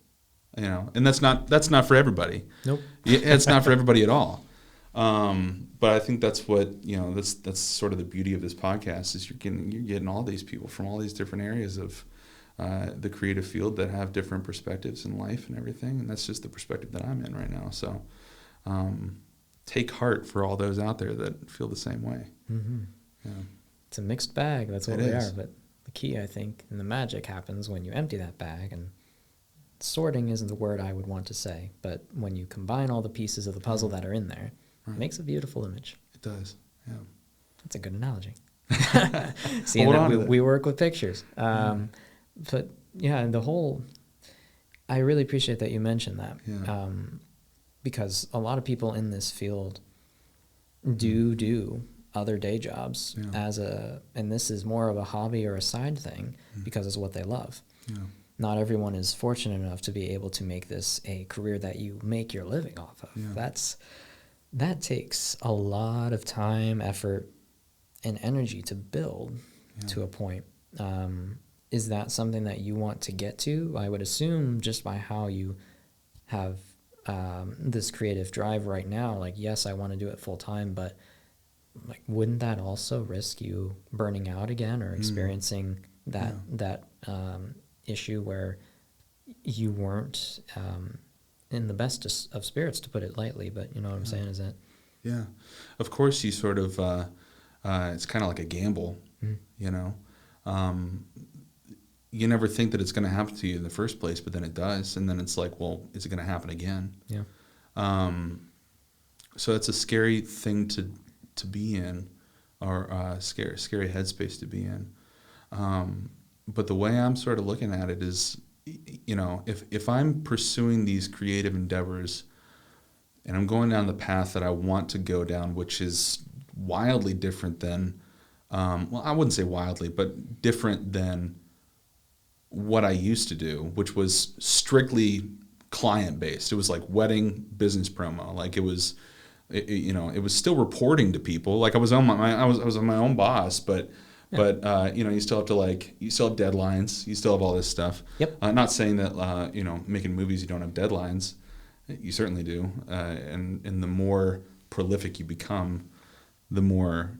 and that's not for everybody. Nope. It's not for everybody at all. But I think that's what, that's sort of the beauty of this podcast is you're getting all these people from all these different areas of the creative field that have different perspectives in life and everything, and that's just the perspective that I'm in right now. So take heart for all those out there that feel the same way. Mm-hmm. Yeah. It's a mixed bag. That's what It we is. are. But the key, I think, and the magic happens when you empty that bag. And sorting isn't the word I would want to say, but when you combine all the pieces of the puzzle that are in there, Right. it makes a beautiful image. It does. Yeah. That's a good analogy. Seeing that we work with pictures. But yeah, I really appreciate that you mentioned that. Yeah. Because a lot of people in this field do other day jobs and this is more of a hobby or a side thing because it's what they love. Yeah. Not everyone is fortunate enough to be able to make this a career that you make your living off of. Yeah. That takes a lot of time, effort, and energy to build to a point. Is that something that you want to get to? I would assume just by how you have this creative drive right now, like, yes, I want to do it full time, but like, wouldn't that also risk you burning out again or experiencing that issue where you weren't in the best of spirits, to put it lightly, but you know what I'm saying? Is that? Yeah. Of course, you sort of, it's kind of like a gamble, you know? You never think that it's going to happen to you in the first place, but then it does. And then it's like, well, is it going to happen again? Yeah. So it's a scary thing to be in, or scary headspace to be in. But the way I'm sort of looking at it is, you know, if I'm pursuing these creative endeavors and I'm going down the path that I want to go down, which is wildly different than, well, I wouldn't say wildly, but different than what I used to do, which was strictly client-based. It was like wedding business promo. Like it was, you know, it was still reporting to people. Like I was I was my own boss, but you know, you still have deadlines. You still have all this stuff. Yep. Not saying that you know, making movies you don't have deadlines. You certainly do. And the more prolific you become, the more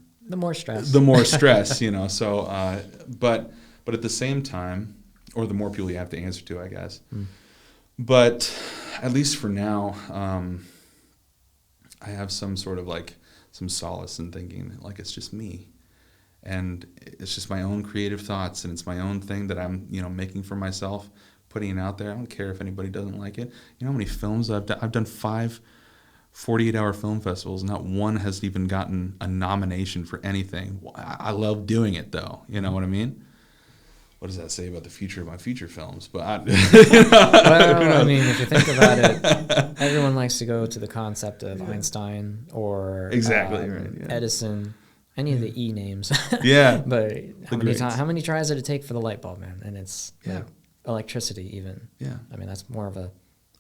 stress. You know. So, but at the same time, or the more people you have to answer to, I guess. But at least for now, I have some sort of like some solace in thinking like it's just me, and it's just my own creative thoughts, and it's my own thing that I'm, you know, making for myself, putting it out there. I don't care if anybody doesn't like it. You know how many films I've done? I've done 5 48-hour film festivals. Not one has even gotten a nomination for anything. I love doing it though. You know what I mean? What does that say about the future of my feature films? But well, I mean, if you think about it, everyone likes to go to the concept of Einstein or Edison, any of the E names. Yeah. But how many tries did it take for the light bulb, man? And it's like electricity even. Yeah. I mean, that's more of a,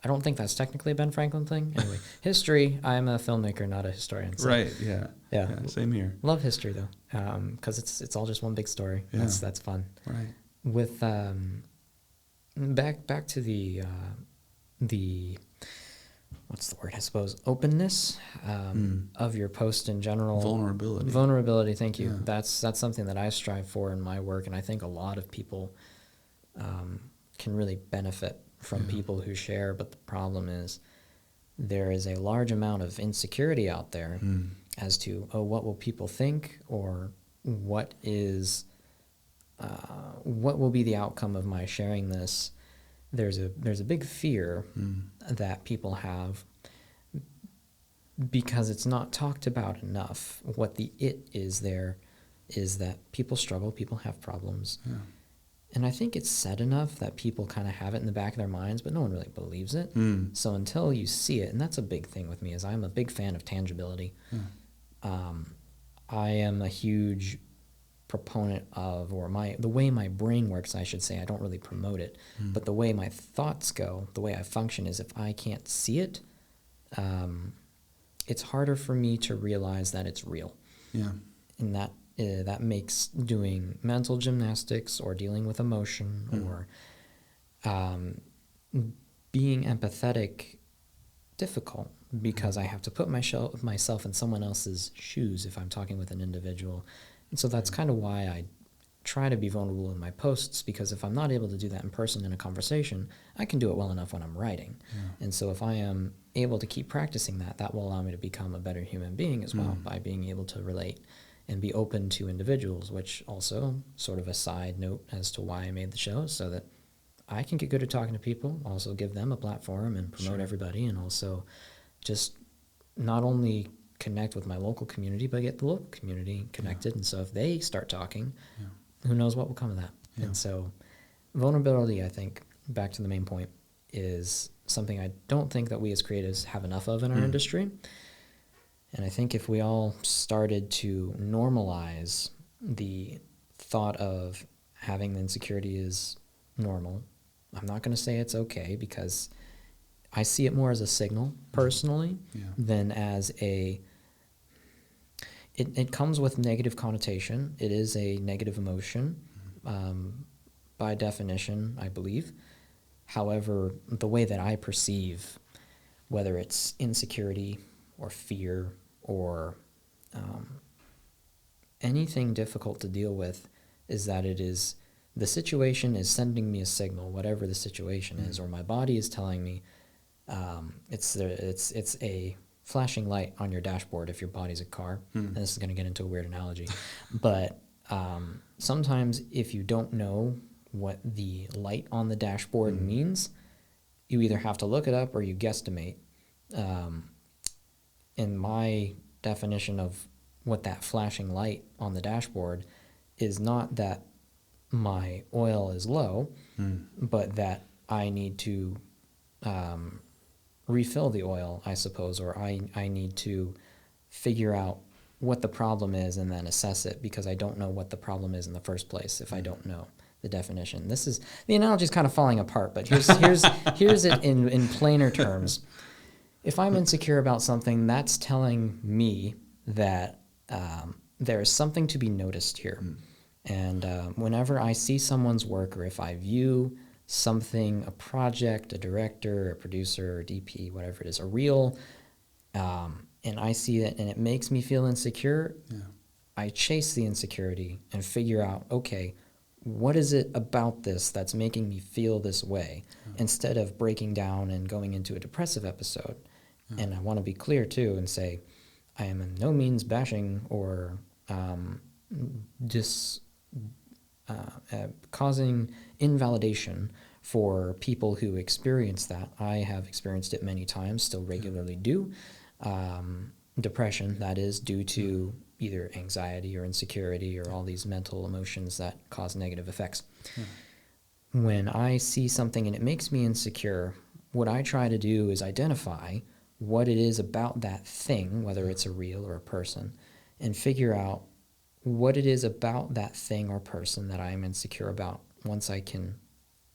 I don't think that's technically a Ben Franklin thing. Anyway, history, I'm a filmmaker, not a historian. So. Right, yeah. Same here. Love history, though, because it's all just one big story. Yeah. That's fun. Right. With back to the what's the word, I suppose, openness of your post in general. Vulnerability, thank you. Yeah. That's something that I strive for in my work, and I think a lot of people can really benefit from people who share, but the problem is there is a large amount of insecurity out there as to, what will people think, or what will be the outcome of my sharing this. There's a big fear that people have because it's not talked about enough. What the it is there is that people struggle, people have problems. Yeah. And I think it's said enough that people kind of have it in the back of their minds, but no one really believes it. So until you see it, and that's a big thing with me, is I'm a big fan of tangibility. I am a huge proponent of, or the way my brain works, I should say, I don't really promote it, but the way my thoughts go, the way I function is if I can't see it, it's harder for me to realize that it's real. Yeah. And that makes doing mental gymnastics or dealing with emotion or being empathetic difficult, because I have to put myself in someone else's shoes if I'm talking with an individual. And so that's kind of why try to be vulnerable in my posts, because if I'm not able to do that in person in a conversation, I can do it well enough when I'm writing. And so if I am able to keep practicing that, that will allow me to become a better human being as well, by being able to relate and be open to individuals, which also sort of a side note as to why I made the show, so that I can get good at talking to people, also give them a platform and promote everybody, and also just not only connect with my local community, but get the local community connected. And so if they start talking, who knows what will come of that. And so vulnerability, I think, back to the main point, is something I don't think that we as creatives have enough of in our industry. And I think if we all started to normalize the thought of having the insecurity is normal, I'm not going to say it's okay, because I see it more as a signal personally than as a... It comes with negative connotation. It is a negative emotion by definition, I believe. However, the way that I perceive, whether it's insecurity or fear or anything difficult to deal with, is that it is... the situation is sending me a signal, whatever the situation is, or my body is telling me. It's a flashing light on your dashboard if your body's a car. And this is going to get into a weird analogy. But sometimes if you don't know what the light on the dashboard means, you either have to look it up or you guesstimate. In my definition of what that flashing light on the dashboard is, not that my oil is low, but that I need to refill the oil, I suppose, or I need to figure out what the problem is and then assess it, because I don't know what the problem is in the first place if I don't know the definition. This is... the analogy is kind of falling apart, but here's it in plainer terms. If I'm insecure about something, that's telling me that there is something to be noticed here. And whenever I see someone's work, or if I view something, a project, a director, a producer, a DP, whatever it is, a reel, and I see it and it makes me feel insecure, I chase the insecurity and figure out, okay, what is it about this that's making me feel this way, instead of breaking down and going into a depressive episode. And I want to be clear, too, and say I am in no means bashing or causing invalidation for people who experience that. I have experienced it many times, still regularly do. Depression, that is, due to either anxiety or insecurity or all these mental emotions that cause negative effects. When I see something and it makes me insecure, what I try to do is identify what it is about that thing, whether it's a reel or a person, and figure out what it is about that thing or person that I am insecure about. Once I can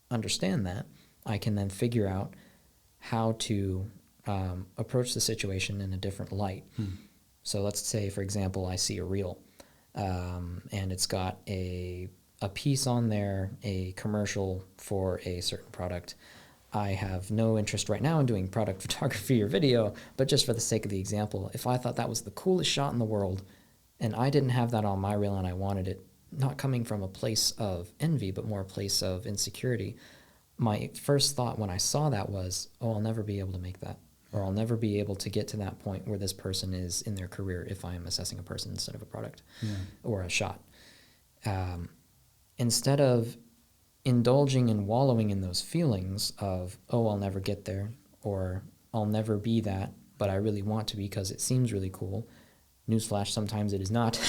understand that, I can then figure out how to approach the situation in a different light. So let's say, for example, I see a reel, and it's got a piece on there, a commercial for a certain product. I have no interest right now in doing product photography or video, but just for the sake of the example, if I thought that was the coolest shot in the world, and I didn't have that on my reel and I wanted it, not coming from a place of envy, but more a place of insecurity, my first thought when I saw that was, oh, I'll never be able to make that, or I'll never be able to get to that point where this person is in their career if I am assessing a person instead of a product or a shot. Instead of indulging and wallowing in those feelings of, oh, I'll never get there, or I'll never be that, but I really want to because it seems really cool. Newsflash, sometimes it is not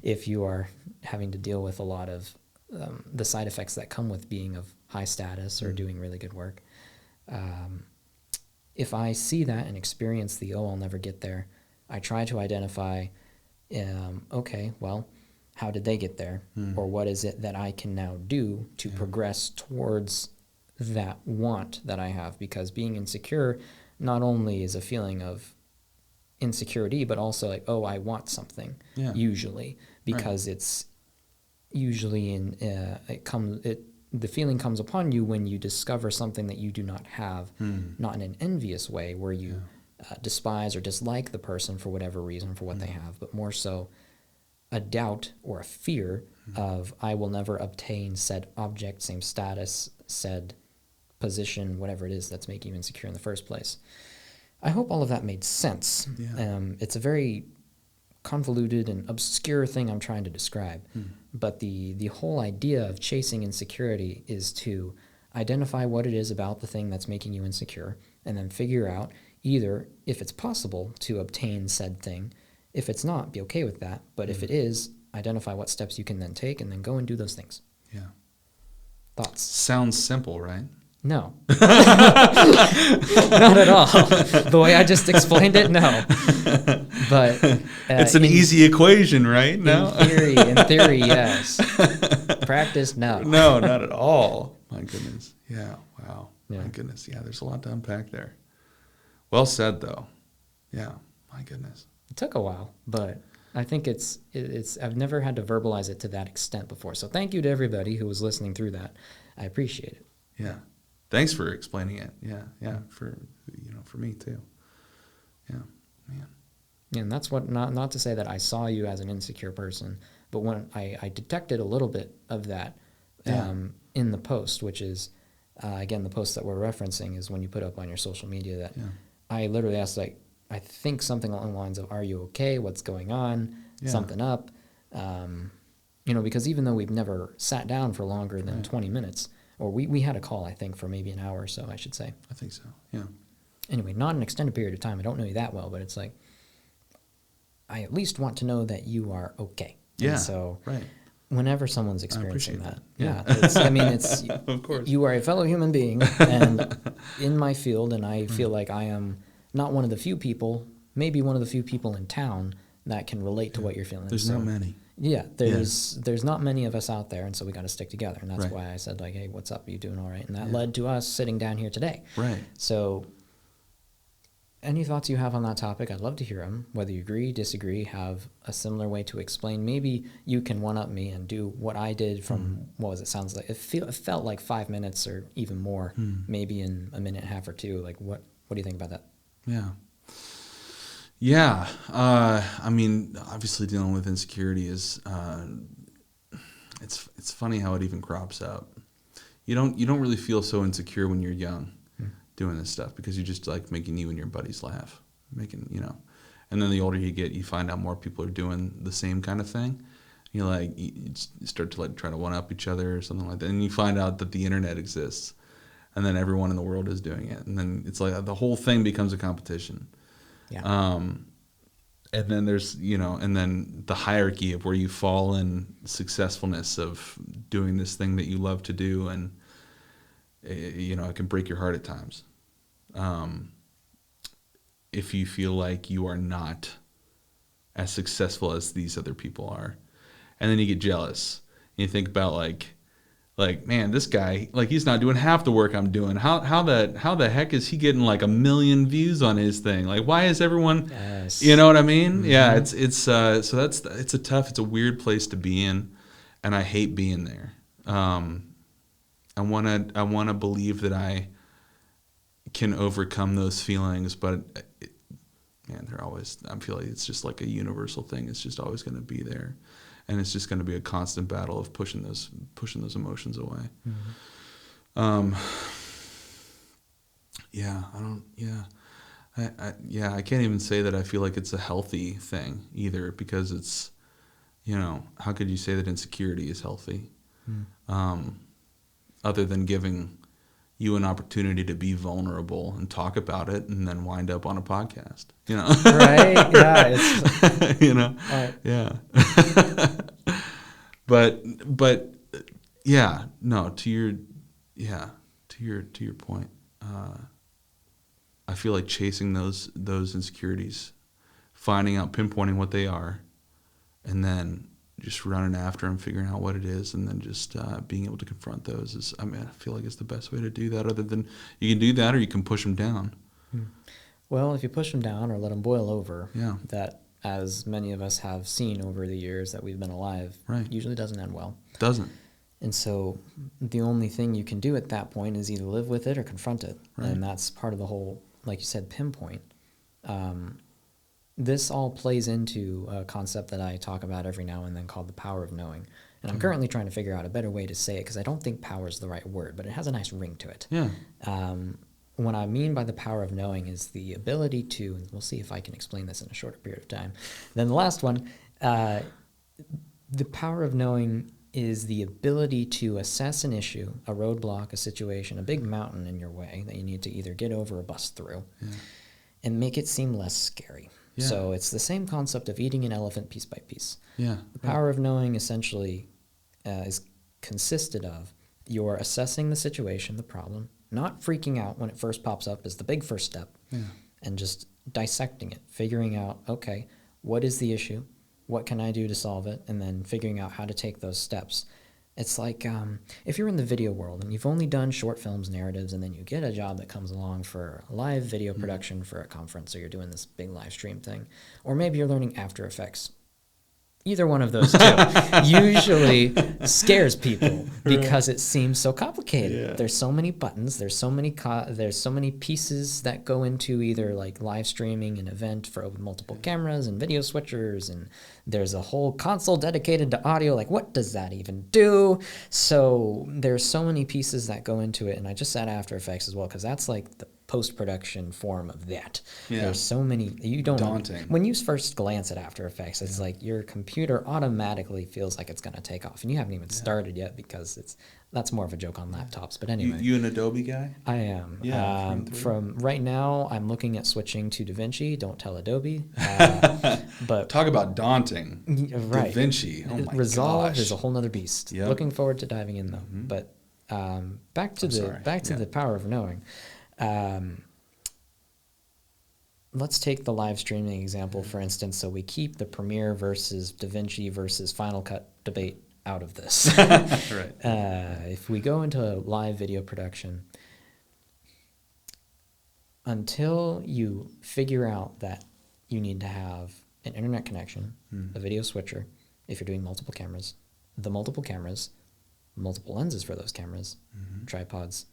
if you are having to deal with a lot of the side effects that come with being of high status or doing really good work. If I see that and experience the, oh, I'll never get there, I try to identify, okay, well, how did they get there? Or what is it that I can now do to progress towards that want that I have? Because being insecure not only is a feeling of insecurity, but also like, oh, I want something, usually, because it's usually the feeling comes upon you when you discover something that you do not have, not in an envious way where you despise or dislike the person for whatever reason for what they have, but more so a doubt or a fear of I will never obtain said object, same status, said position, whatever it is that's making you insecure in the first place. I hope all of that made sense. Yeah. It's a very convoluted and obscure thing I'm trying to describe, but the whole idea of chasing insecurity is to identify what it is about the thing that's making you insecure, and then figure out either if it's possible to obtain said thing. If it's not, be okay with that. But if it is, identify what steps you can then take and then go and do those things. Yeah. Thoughts? Sounds simple, right? No. Not at all. The way I just explained it, no. But it's an easy equation, right? No? In theory, yes. Practice, no. No, not at all. My goodness. Yeah. Wow. Yeah. My goodness. Yeah, there's a lot to unpack there. Well said, though. Yeah. My goodness. It took a while, but I think it's I've never had to verbalize it to that extent before. So thank you to everybody who was listening through that. I appreciate it. Yeah. Thanks for explaining it. Yeah. Yeah. For me too. Yeah. Man. And that's what, not to say that I saw you as an insecure person, but when I detected a little bit of that in the post, which is, again, the post that we're referencing is when you put up on your social media that I literally asked, like, I think something along the lines of, are you okay? What's going on? Something up? Because even though we've never sat down for longer than 20 minutes, or we had a call, I think, for maybe an hour or so, I should say. I think so, yeah. Anyway, not an extended period of time. I don't know you that well, but it's like, I at least want to know that you are okay. Yeah, and so right. Whenever someone's experiencing that. Yeah. It's of course. You are a fellow human being and in my field, and I feel like I am not one of the few people, maybe one of the few people in town that can relate to what you're feeling. There's not many. Yeah, there's not many of us out there, and so we got to stick together, and that's Right. why I said, like, hey, what's up? Are you doing all right? And that led to us sitting down here today. Right. So any thoughts you have on that topic, I'd love to hear them. Whether you agree, disagree, have a similar way to explain. Maybe you can one-up me and do what I did from, what was it, sounds like, it felt like 5 minutes or even more, maybe in a minute and a half or two. Like, what do you think about that? Yeah. Yeah. I mean, obviously dealing with insecurity is, it's funny how it even crops up. You don't really feel so insecure when you're young doing this stuff because you're just like making you and your buddies laugh, and then the older you get, you find out more people are doing the same kind of thing. You start to like try to one up each other or something like that. And you find out that the internet exists and then everyone in the world is doing it. And then it's like the whole thing becomes a competition. Yeah. And then there's, and then the hierarchy of where you fall in successfulness of doing this thing that you love to do. And, it can break your heart at times. If you feel like you are not as successful as these other people are. And then you get jealous. And you think about like, man, this guy, like, he's not doing half the work I'm doing. How the heck is he getting like 1 million views on his thing? Like, why is everyone, Yes. you know what I mean? Mm-hmm. Yeah, it's a weird place to be in, and I hate being there. I want to believe that I can overcome those feelings, but I feel like it's just like a universal thing. It's just always going to be there. And it's just going to be a constant battle of pushing those emotions away. Mm-hmm. I can't even say that I feel like it's a healthy thing either, because it's, how could you say that insecurity is healthy? Other than giving you an opportunity to be vulnerable and talk about it and then wind up on a podcast, Right. Yeah. It's, yeah. but yeah, no, to your point, I feel like chasing those insecurities, finding out, pinpointing what they are, and then just running after them, figuring out what it is, and then just being able to confront those I feel like it's the best way to do that. Other than, you can do that or you can push them down. Well, if you push them down or let them boil over, yeah, that, as many of us have seen over the years that we've been alive, right, usually doesn't end well. Doesn't. And so the only thing you can do at that point is either live with it or confront it. Right. And that's part of the whole, like you said, pinpoint. this all plays into a concept that I talk about every now and then called the power of knowing. And I'm currently trying to figure out a better way to say it because I don't think power is the right word, but it has a nice ring to it. Yeah. What I mean by the power of knowing is the ability to, and we'll see if I can explain this in a shorter period of time than the last one, the power of knowing is the ability to assess an issue, a roadblock, a situation, a big mountain in your way that you need to either get over or bust through, and make it seem less scary. Yeah. So it's the same concept of eating an elephant piece by piece. Yeah. The power of knowing essentially is consisted of your assessing the situation, the problem, not freaking out when it first pops up is the big first step, and just dissecting it, figuring out, okay, what is the issue? What can I do to solve it? And then figuring out how to take those steps. It's like if you're in the video world and you've only done short films, narratives, and then you get a job that comes along for a live video production for a conference, or you're doing this big live stream thing, or maybe you're learning After Effects. Either one of those two usually scares people because it seems so complicated. Yeah. There's so many buttons. There's so many pieces that go into either like live streaming an event for multiple cameras and video switchers, and there's a whole console dedicated to audio. Like, what does that even do? So there's so many pieces that go into it, and I just said After Effects as well because that's like the post-production form of that. Yeah. There's so many, you don't daunting. When you first glance at After Effects, it's like your computer automatically feels like it's going to take off, and you haven't even started yet because that's more of a joke on laptops. But anyway, you an Adobe guy? I am. Yeah. From right now, I'm looking at switching to DaVinci. Don't tell Adobe. But talk about daunting. Right. DaVinci. Oh my Resolve gosh. is a whole nother beast. Yep. Looking forward to diving in though. But back to the power of knowing. Let's take the live streaming example, for instance, so we keep the Premiere versus DaVinci versus Final Cut debate out of this. Right. If we go into live video production, until you figure out that you need to have an internet connection, a video switcher, if you're doing multiple cameras, multiple lenses for those cameras, tripods,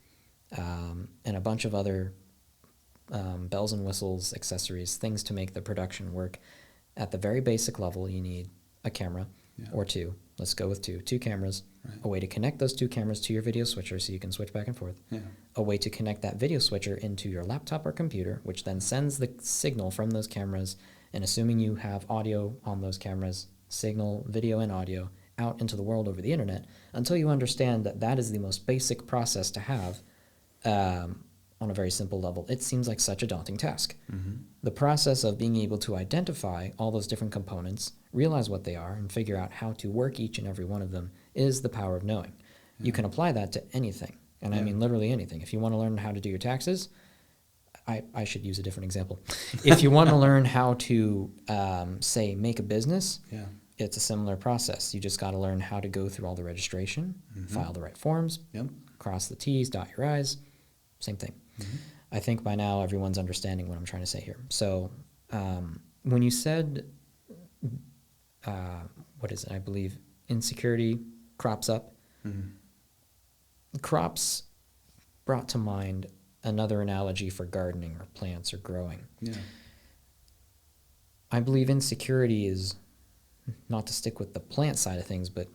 and a bunch of other bells and whistles, accessories, things to make the production work. At the very basic level, you need a camera or two. Let's go with two cameras, a way to connect those two cameras to your video switcher so you can switch back and forth, a way to connect that video switcher into your laptop or computer, which then sends the signal from those cameras, and assuming you have audio on those cameras, signal, video, and audio out into the world over the internet, until you understand that that is the most basic process to have on a very simple level. It seems like such a daunting task. The process of being able to identify all those different components, realize what they are, and figure out how to work each and every one of them is the power of knowing. You can apply that to anything, and I mean literally anything. If you want to learn how to do your taxes, I should use a different example. If you want to learn how to, say, make a business, it's a similar process. You just got to learn how to go through all the registration, file the right forms, cross the T's, dot your I's, same thing. I think by now everyone's understanding what I'm trying to say here. So when you said, what is it? I believe insecurity crops up. Crops brought to mind another analogy for gardening or plants or growing. I believe insecurity is, not to stick with the plant side of things, but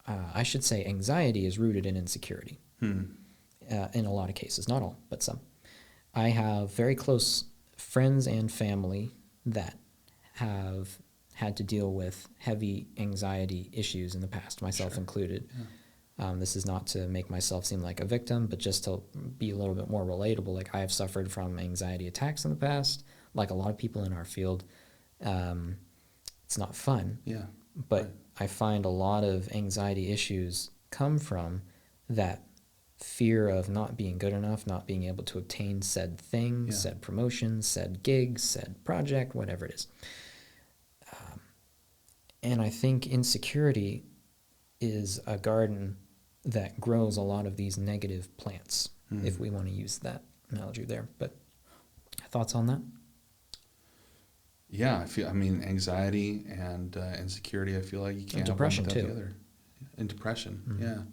I should say anxiety is rooted in insecurity. In a lot of cases, not all, but some. I have very close friends and family that have had to deal with heavy anxiety issues in the past, myself included. This is not to make myself seem like a victim, but just to be a little bit more relatable. Like, I have suffered from anxiety attacks in the past, like a lot of people in our field. It's not fun, but I find a lot of anxiety issues come from that fear of not being good enough, not being able to obtain said thing, said promotion, said gig, said project, whatever it is. And I think insecurity is a garden that grows a lot of these negative plants, if we want to use that analogy there. But thoughts on that? Yeah, I mean, anxiety and insecurity, I feel like you can't have one without the other. And depression,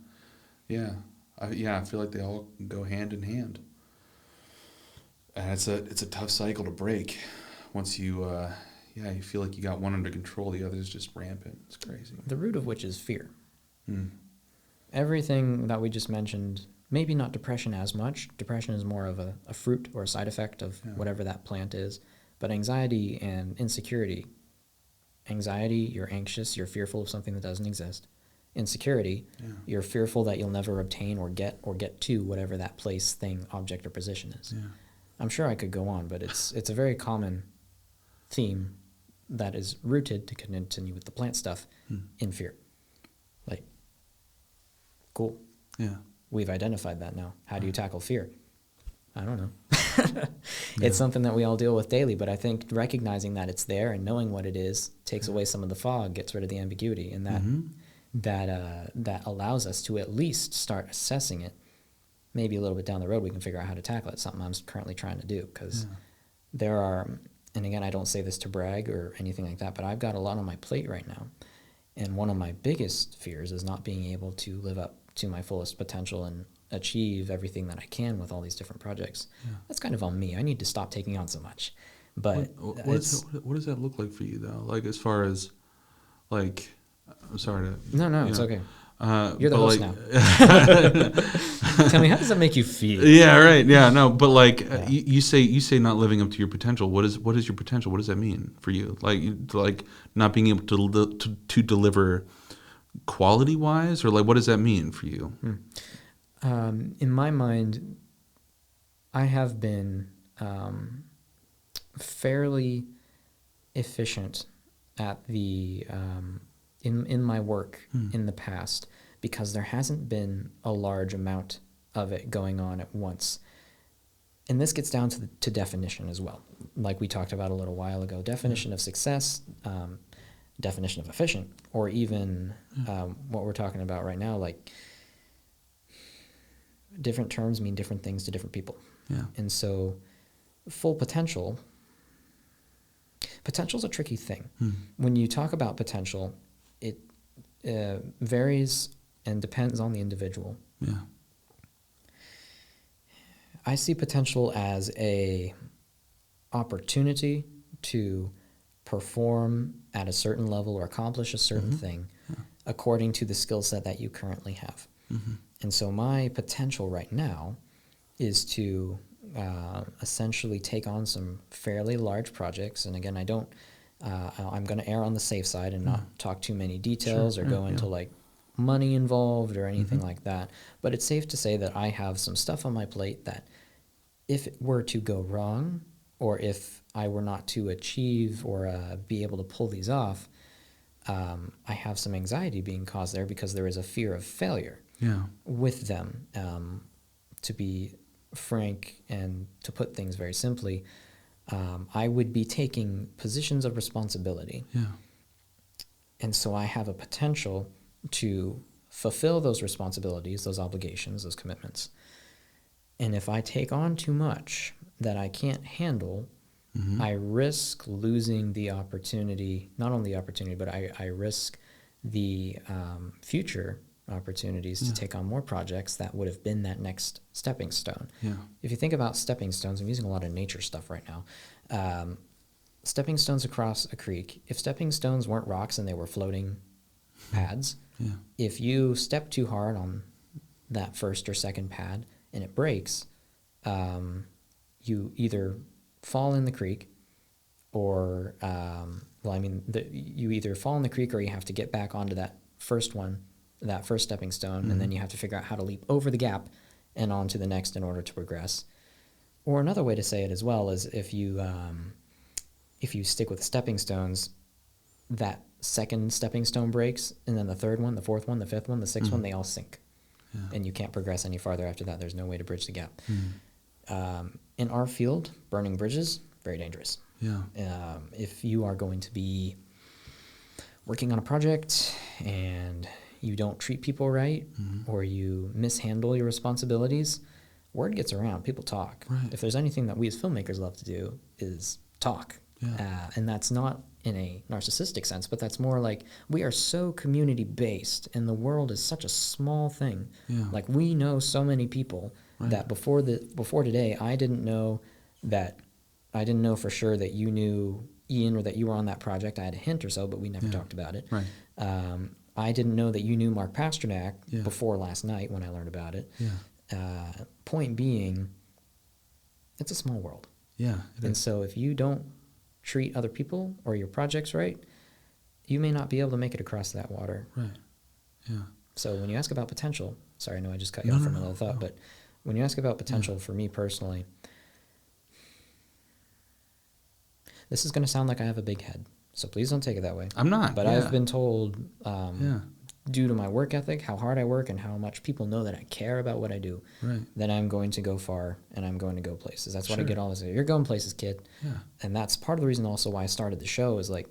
I feel like they all go hand in hand. And it's a tough cycle to break once you you feel like you got one under control, the other is just rampant. It's crazy. The root of which is fear. Mm. Everything that we just mentioned, maybe not depression as much. Depression is more of a fruit or a side effect of whatever that plant is. But anxiety and insecurity. Anxiety, you're anxious, you're fearful of something that doesn't exist. Insecurity, you're fearful that you'll never obtain or get to whatever that place, thing, object, or position is. Yeah. I'm sure I could go on, but it's a very common theme that is rooted, to continue with the plant stuff, in fear. Like, cool. Yeah. We've identified that now. How do you tackle fear? I don't know. It's something that we all deal with daily, but I think recognizing that it's there and knowing what it is takes away some of the fog, gets rid of the ambiguity, and that allows us to at least start assessing it. Maybe a little bit down the road we can figure out how to tackle it. Something I'm currently trying to do, because there are, and again, I don't say this to brag or anything like that, but I've got a lot on my plate right now, and one of my biggest fears is not being able to live up to my fullest potential and achieve everything that I can with all these different projects. That's kind of on me. I need to stop taking on so much. But what does that look like for you though? Like, as far as, like, I'm sorry to no, it's okay. You're the host now. Tell me, how does that make you feel? Yeah, right. Yeah, no, but like you say not living up to your potential. What is your potential? What does that mean for you? Like not being able to deliver quality wise, or like what does that mean for you? In my mind, I have been fairly efficient at the in my work in the past, because there hasn't been a large amount of it going on at once. And this gets down to definition as well, like we talked about a little while ago. Definition of success, definition of efficient, or even what we're talking about right now, like different terms mean different things to different people. Yeah. And so full potential is a tricky thing. When you talk about potential, it varies and depends on the individual. Yeah. I see potential as a opportunity to perform at a certain level or accomplish a certain thing according to the skill set that you currently have. And so my potential right now is to essentially take on some fairly large projects. And again, I'm going to err on the safe side and not talk too many details or go into like money involved or anything like that. But it's safe to say that I have some stuff on my plate that if it were to go wrong, or if I were not to achieve or be able to pull these off, I have some anxiety being caused there, because there is a fear of failure with them. To be frank and to put things very simply, I would be taking positions of responsibility. And so I have a potential to fulfill those responsibilities, those obligations, those commitments. And if I take on too much that I can't handle, I risk losing the opportunity, not only the opportunity, but I risk the future opportunities to take on more projects that would have been that next stepping stone. If you think about stepping stones, I'm using a lot of nature stuff right now. Stepping stones across a creek. If stepping stones weren't rocks and they were floating pads, if you step too hard on that first or second pad and it breaks, you either fall in the creek or, you either fall in the creek or you have to get back onto that first one, that first stepping stone, and then you have to figure out how to leap over the gap and on to the next in order to progress. Or another way to say it as well is if you stick with stepping stones, that second stepping stone breaks, and then the third one, the fourth one, the fifth one, the sixth one, they all sink. And you can't progress any farther after that. There's no way to bridge the gap. In our field, burning bridges, very dangerous. If you are going to be working on a project and you don't treat people right, or you mishandle your responsibilities, word gets around. People talk. If there's anything that we as filmmakers love to do is talk. And that's not in a narcissistic sense, but that's more like we are so community-based, and the world is such a small thing. Like, we know so many people that before today, I didn't know that I didn't know for sure that you knew Ian or that you were on that project. I had a hint or so, but we never talked about it. Right. I didn't know that you knew Mark Pasternak before last night when I learned about it. Yeah. Point being, it's a small world. Yeah. And so if you don't treat other people or your projects right, you may not be able to make it across that water. Right. Yeah. So when you ask about potential, sorry, I know I just cut you off from another thought, but when you ask about potential for me personally, this is going to sound like I have a big head, so please don't take it that way. I'm not. But I've been told, Yeah. due to my work ethic, how hard I work, and how much people know that I care about what I do, Right. that I'm going to go far and I'm going to go places. That's what I Sure. get all this. You're going places, kid. Yeah. And that's part of the reason also why I started the show is like,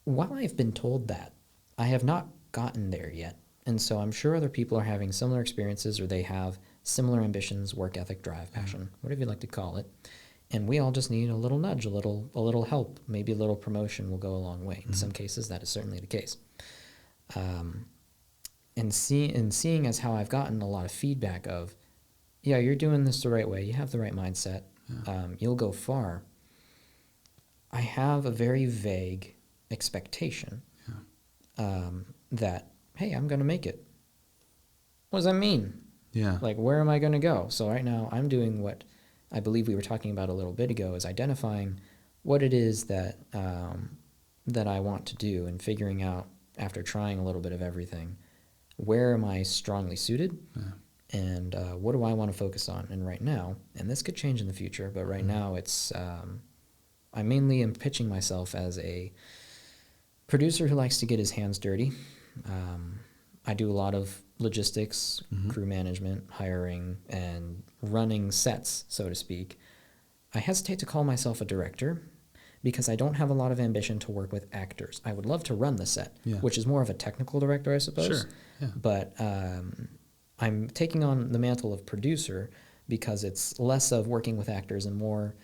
while I've been told that, I have not gotten there yet. And so I'm sure other people are having similar experiences, or they have similar ambitions, work ethic, drive, passion, whatever you like to call it. And we all just need a little nudge, a little help. Maybe a little promotion will go a long way. In some cases, that is certainly the case. And seeing as how I've gotten a lot of feedback of, yeah, you're doing this the right way. You have the right mindset. You'll go far. I have a very vague expectation that, hey, I'm going to make it. What does that mean? Yeah. Like, where am I going to go? So right now I'm doing what I believe we were talking about a little bit ago, is identifying what it is that that I want to do, and figuring out, after trying a little bit of everything, where am I strongly suited, and what do I want to focus on. And right now, and this could change in the future, but right now it's I mainly am pitching myself as a producer who likes to get his hands dirty. I do a lot of logistics, crew management, hiring, and running sets, so to speak. I hesitate to call myself a director because I don't have a lot of ambition to work with actors. I would love to run the set, which is more of a technical director, I suppose. Sure. Yeah. But I'm taking on the mantle of producer because it's less of working with actors and more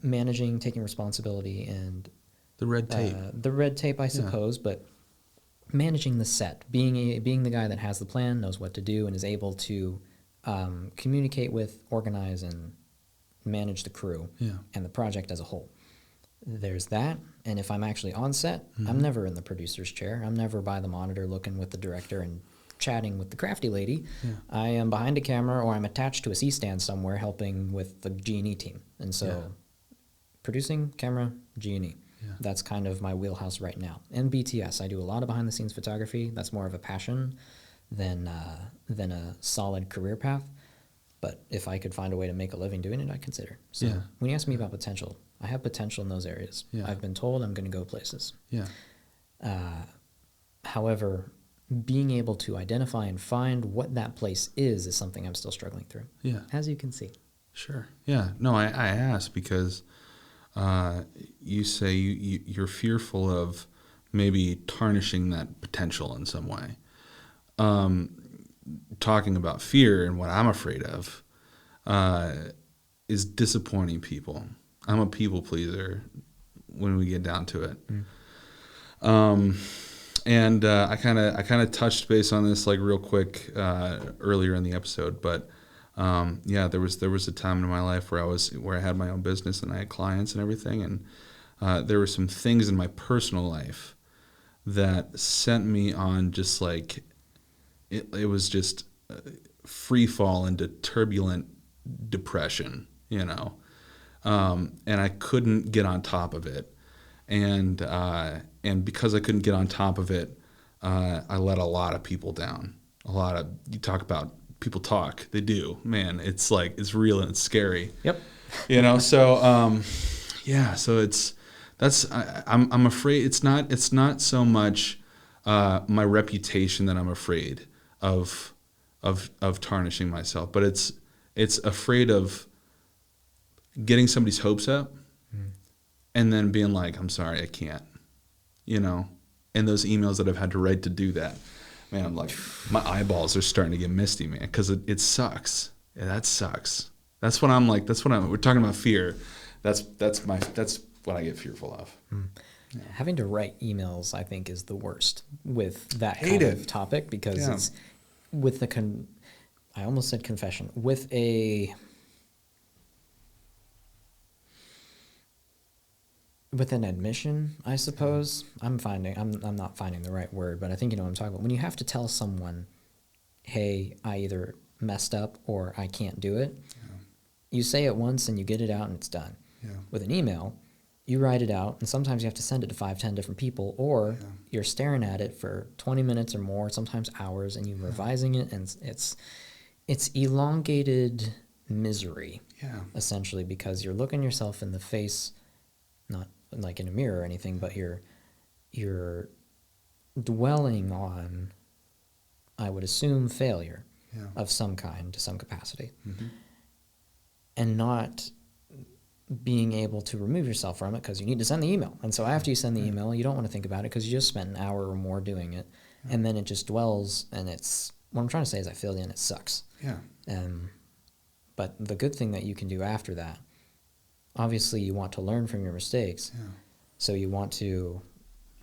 managing, taking responsibility, and The red tape. the red tape, I suppose, but managing the set, being the guy that has the plan, knows what to do, and is able to communicate with, organize, and manage the crew and the project as a whole. There's that, and if I'm actually on set, I'm never in the producer's chair. I'm never by the monitor looking with the director and chatting with the crafty lady. I am behind a camera, or I'm attached to a C-stand somewhere helping with the G&E team. And so producing, camera, G&E. That's kind of my wheelhouse right now. And BTS, I do a lot of behind-the-scenes photography. That's more of a passion than a solid career path. But if I could find a way to make a living doing it, I'd consider. So when you ask me about potential, I have potential in those areas. I've been told I'm going to go places. However, being able to identify and find what that place is something I'm still struggling through. As you can see. Sure. Yeah. No, I asked because you say you're fearful of maybe tarnishing that potential in some way. Talking about fear, and what I'm afraid of is disappointing people. I'm a people pleaser when we get down to it. And I kind of touched base on this like real quick earlier in the episode, but there was a time in my life where I had my own business and I had clients and everything, and there were some things in my personal life that sent me on just like it was just free fall into turbulent depression, and I couldn't get on top of it, and because I couldn't get on top of it, I let a lot of people down. You talk about people talk, they do, man. It's like, it's real and it's scary. I'm afraid it's not so much my reputation that I'm afraid of tarnishing myself, but it's afraid of getting somebody's hopes up and then being like, I'm sorry, I can't, and those emails that I've had to write to do that, man, I'm like, my eyeballs are starting to get misty, man, because it sucks. Yeah, that sucks. That's what we're talking about fear. That's what I get fearful of. Having to write emails, I think, is the worst with that kind of topic, because it's with I almost said confession, with a with an admission, I suppose. I'm not finding the right word, but I think you know what I'm talking about. When you have to tell someone, hey, I either messed up or I can't do it, you say it once and you get it out and it's done. Yeah. With an email, you write it out, and sometimes you have to send it to 5-10 different people, or you're staring at it for 20 minutes or more, sometimes hours, and you're revising it, and it's elongated misery, essentially, because you're looking yourself in the face, not like in a mirror or anything, but you're dwelling on, I would assume, failure of some kind to some capacity, and not being able to remove yourself from it because you need to send the email. And so after you send the email, you don't want to think about it because you just spent an hour or more doing it, and then it just dwells, and what I'm trying to say is I feel and it sucks. But the good thing that you can do after that, obviously you want to learn from your mistakes, so you want to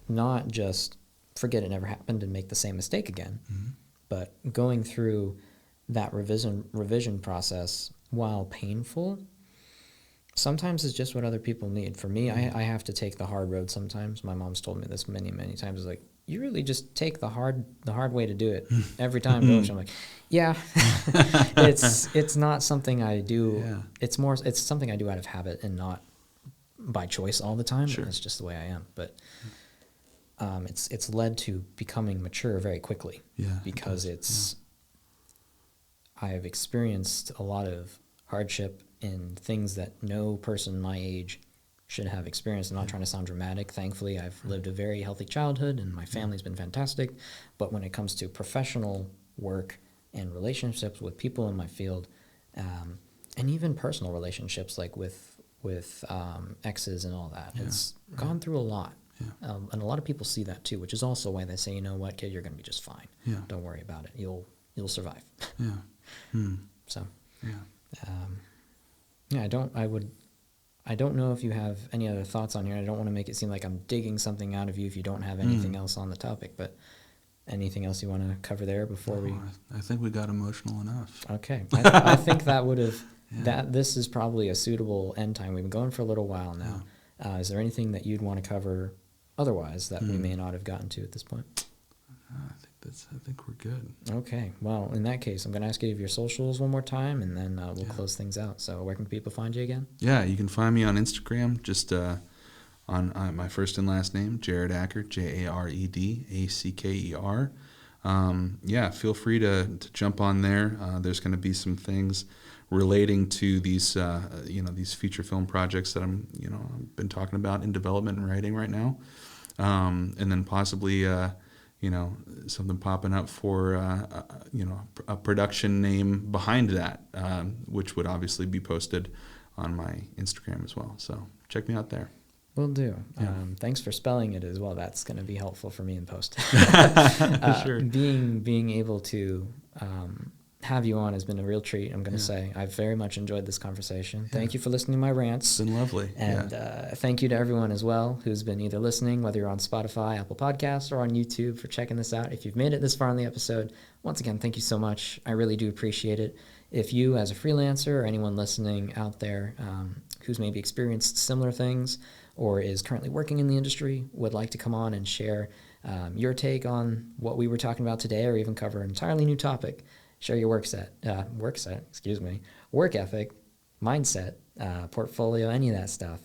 not just forget it never happened and make the same mistake again, but going through that revision process, while painful, sometimes it's just what other people need. For me, I have to take the hard road sometimes. My mom's told me this many, many times. It's like, you really just take the hard way to do it every time, don't you? I'm like, yeah. It's not something I do. It's something I do out of habit and not by choice all the time. It's just the way I am. But it's led to becoming mature very quickly. Because I have experienced a lot of hardship in things that no person my age should have experienced. I'm not trying to sound dramatic. Thankfully, I've lived a very healthy childhood, and my family's been fantastic. But when it comes to professional work and relationships with people in my field, and even personal relationships, like with exes and all that, it's gone through a lot. And a lot of people see that too, which is also why they say, you know what, kid, you're going to be just fine. Don't worry about it. You'll survive. So, I don't know if you have any other thoughts on here. I don't want to make it seem like I'm digging something out of you if you don't have anything else on the topic, but anything else you want to cover there before I think we got emotional enough. Okay. I think that would have, this is probably a suitable end time. We've been going for a little while now. Is there anything that you'd want to cover otherwise that we may not have gotten to at this point? I think we're good. Okay. Well, in that case, I'm going to ask you your socials one more time, and then we'll close things out. So where can people find you again? Yeah, you can find me on Instagram, just on my first and last name, Jared Acker, JaredAcker. Feel free to jump on there. There's going to be some things relating to these these feature film projects that I've been talking about in development and writing right now, and then possibly something popping up for a production name behind that, which would obviously be posted on my Instagram as well. So check me out there. Will do. Yeah. Thanks for spelling it as well. That's going to be helpful for me in post. Sure. Being able to have you on has been a real treat. I'm going to say I've very much enjoyed this conversation. Thank you for listening to my rants. It's been lovely. And thank you to everyone as well who's been either listening, whether you're on Spotify, Apple Podcasts, or on YouTube, for checking this out. If you've made it this far in the episode, once again, thank you so much. I really do appreciate it. If you, as a freelancer, or anyone listening out there who's maybe experienced similar things or is currently working in the industry, would like to come on and share your take on what we were talking about today, or even cover an entirely new topic, share your work ethic, mindset, portfolio, any of that stuff.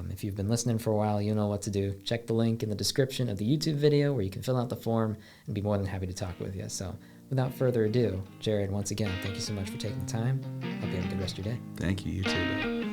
If you've been listening for a while, you know what to do. Check the link in the description of the YouTube video where you can fill out the form, and be more than happy to talk with you. So without further ado, Jared, once again, thank you so much for taking the time. Hope you have a good rest of your day. Thank you. You too.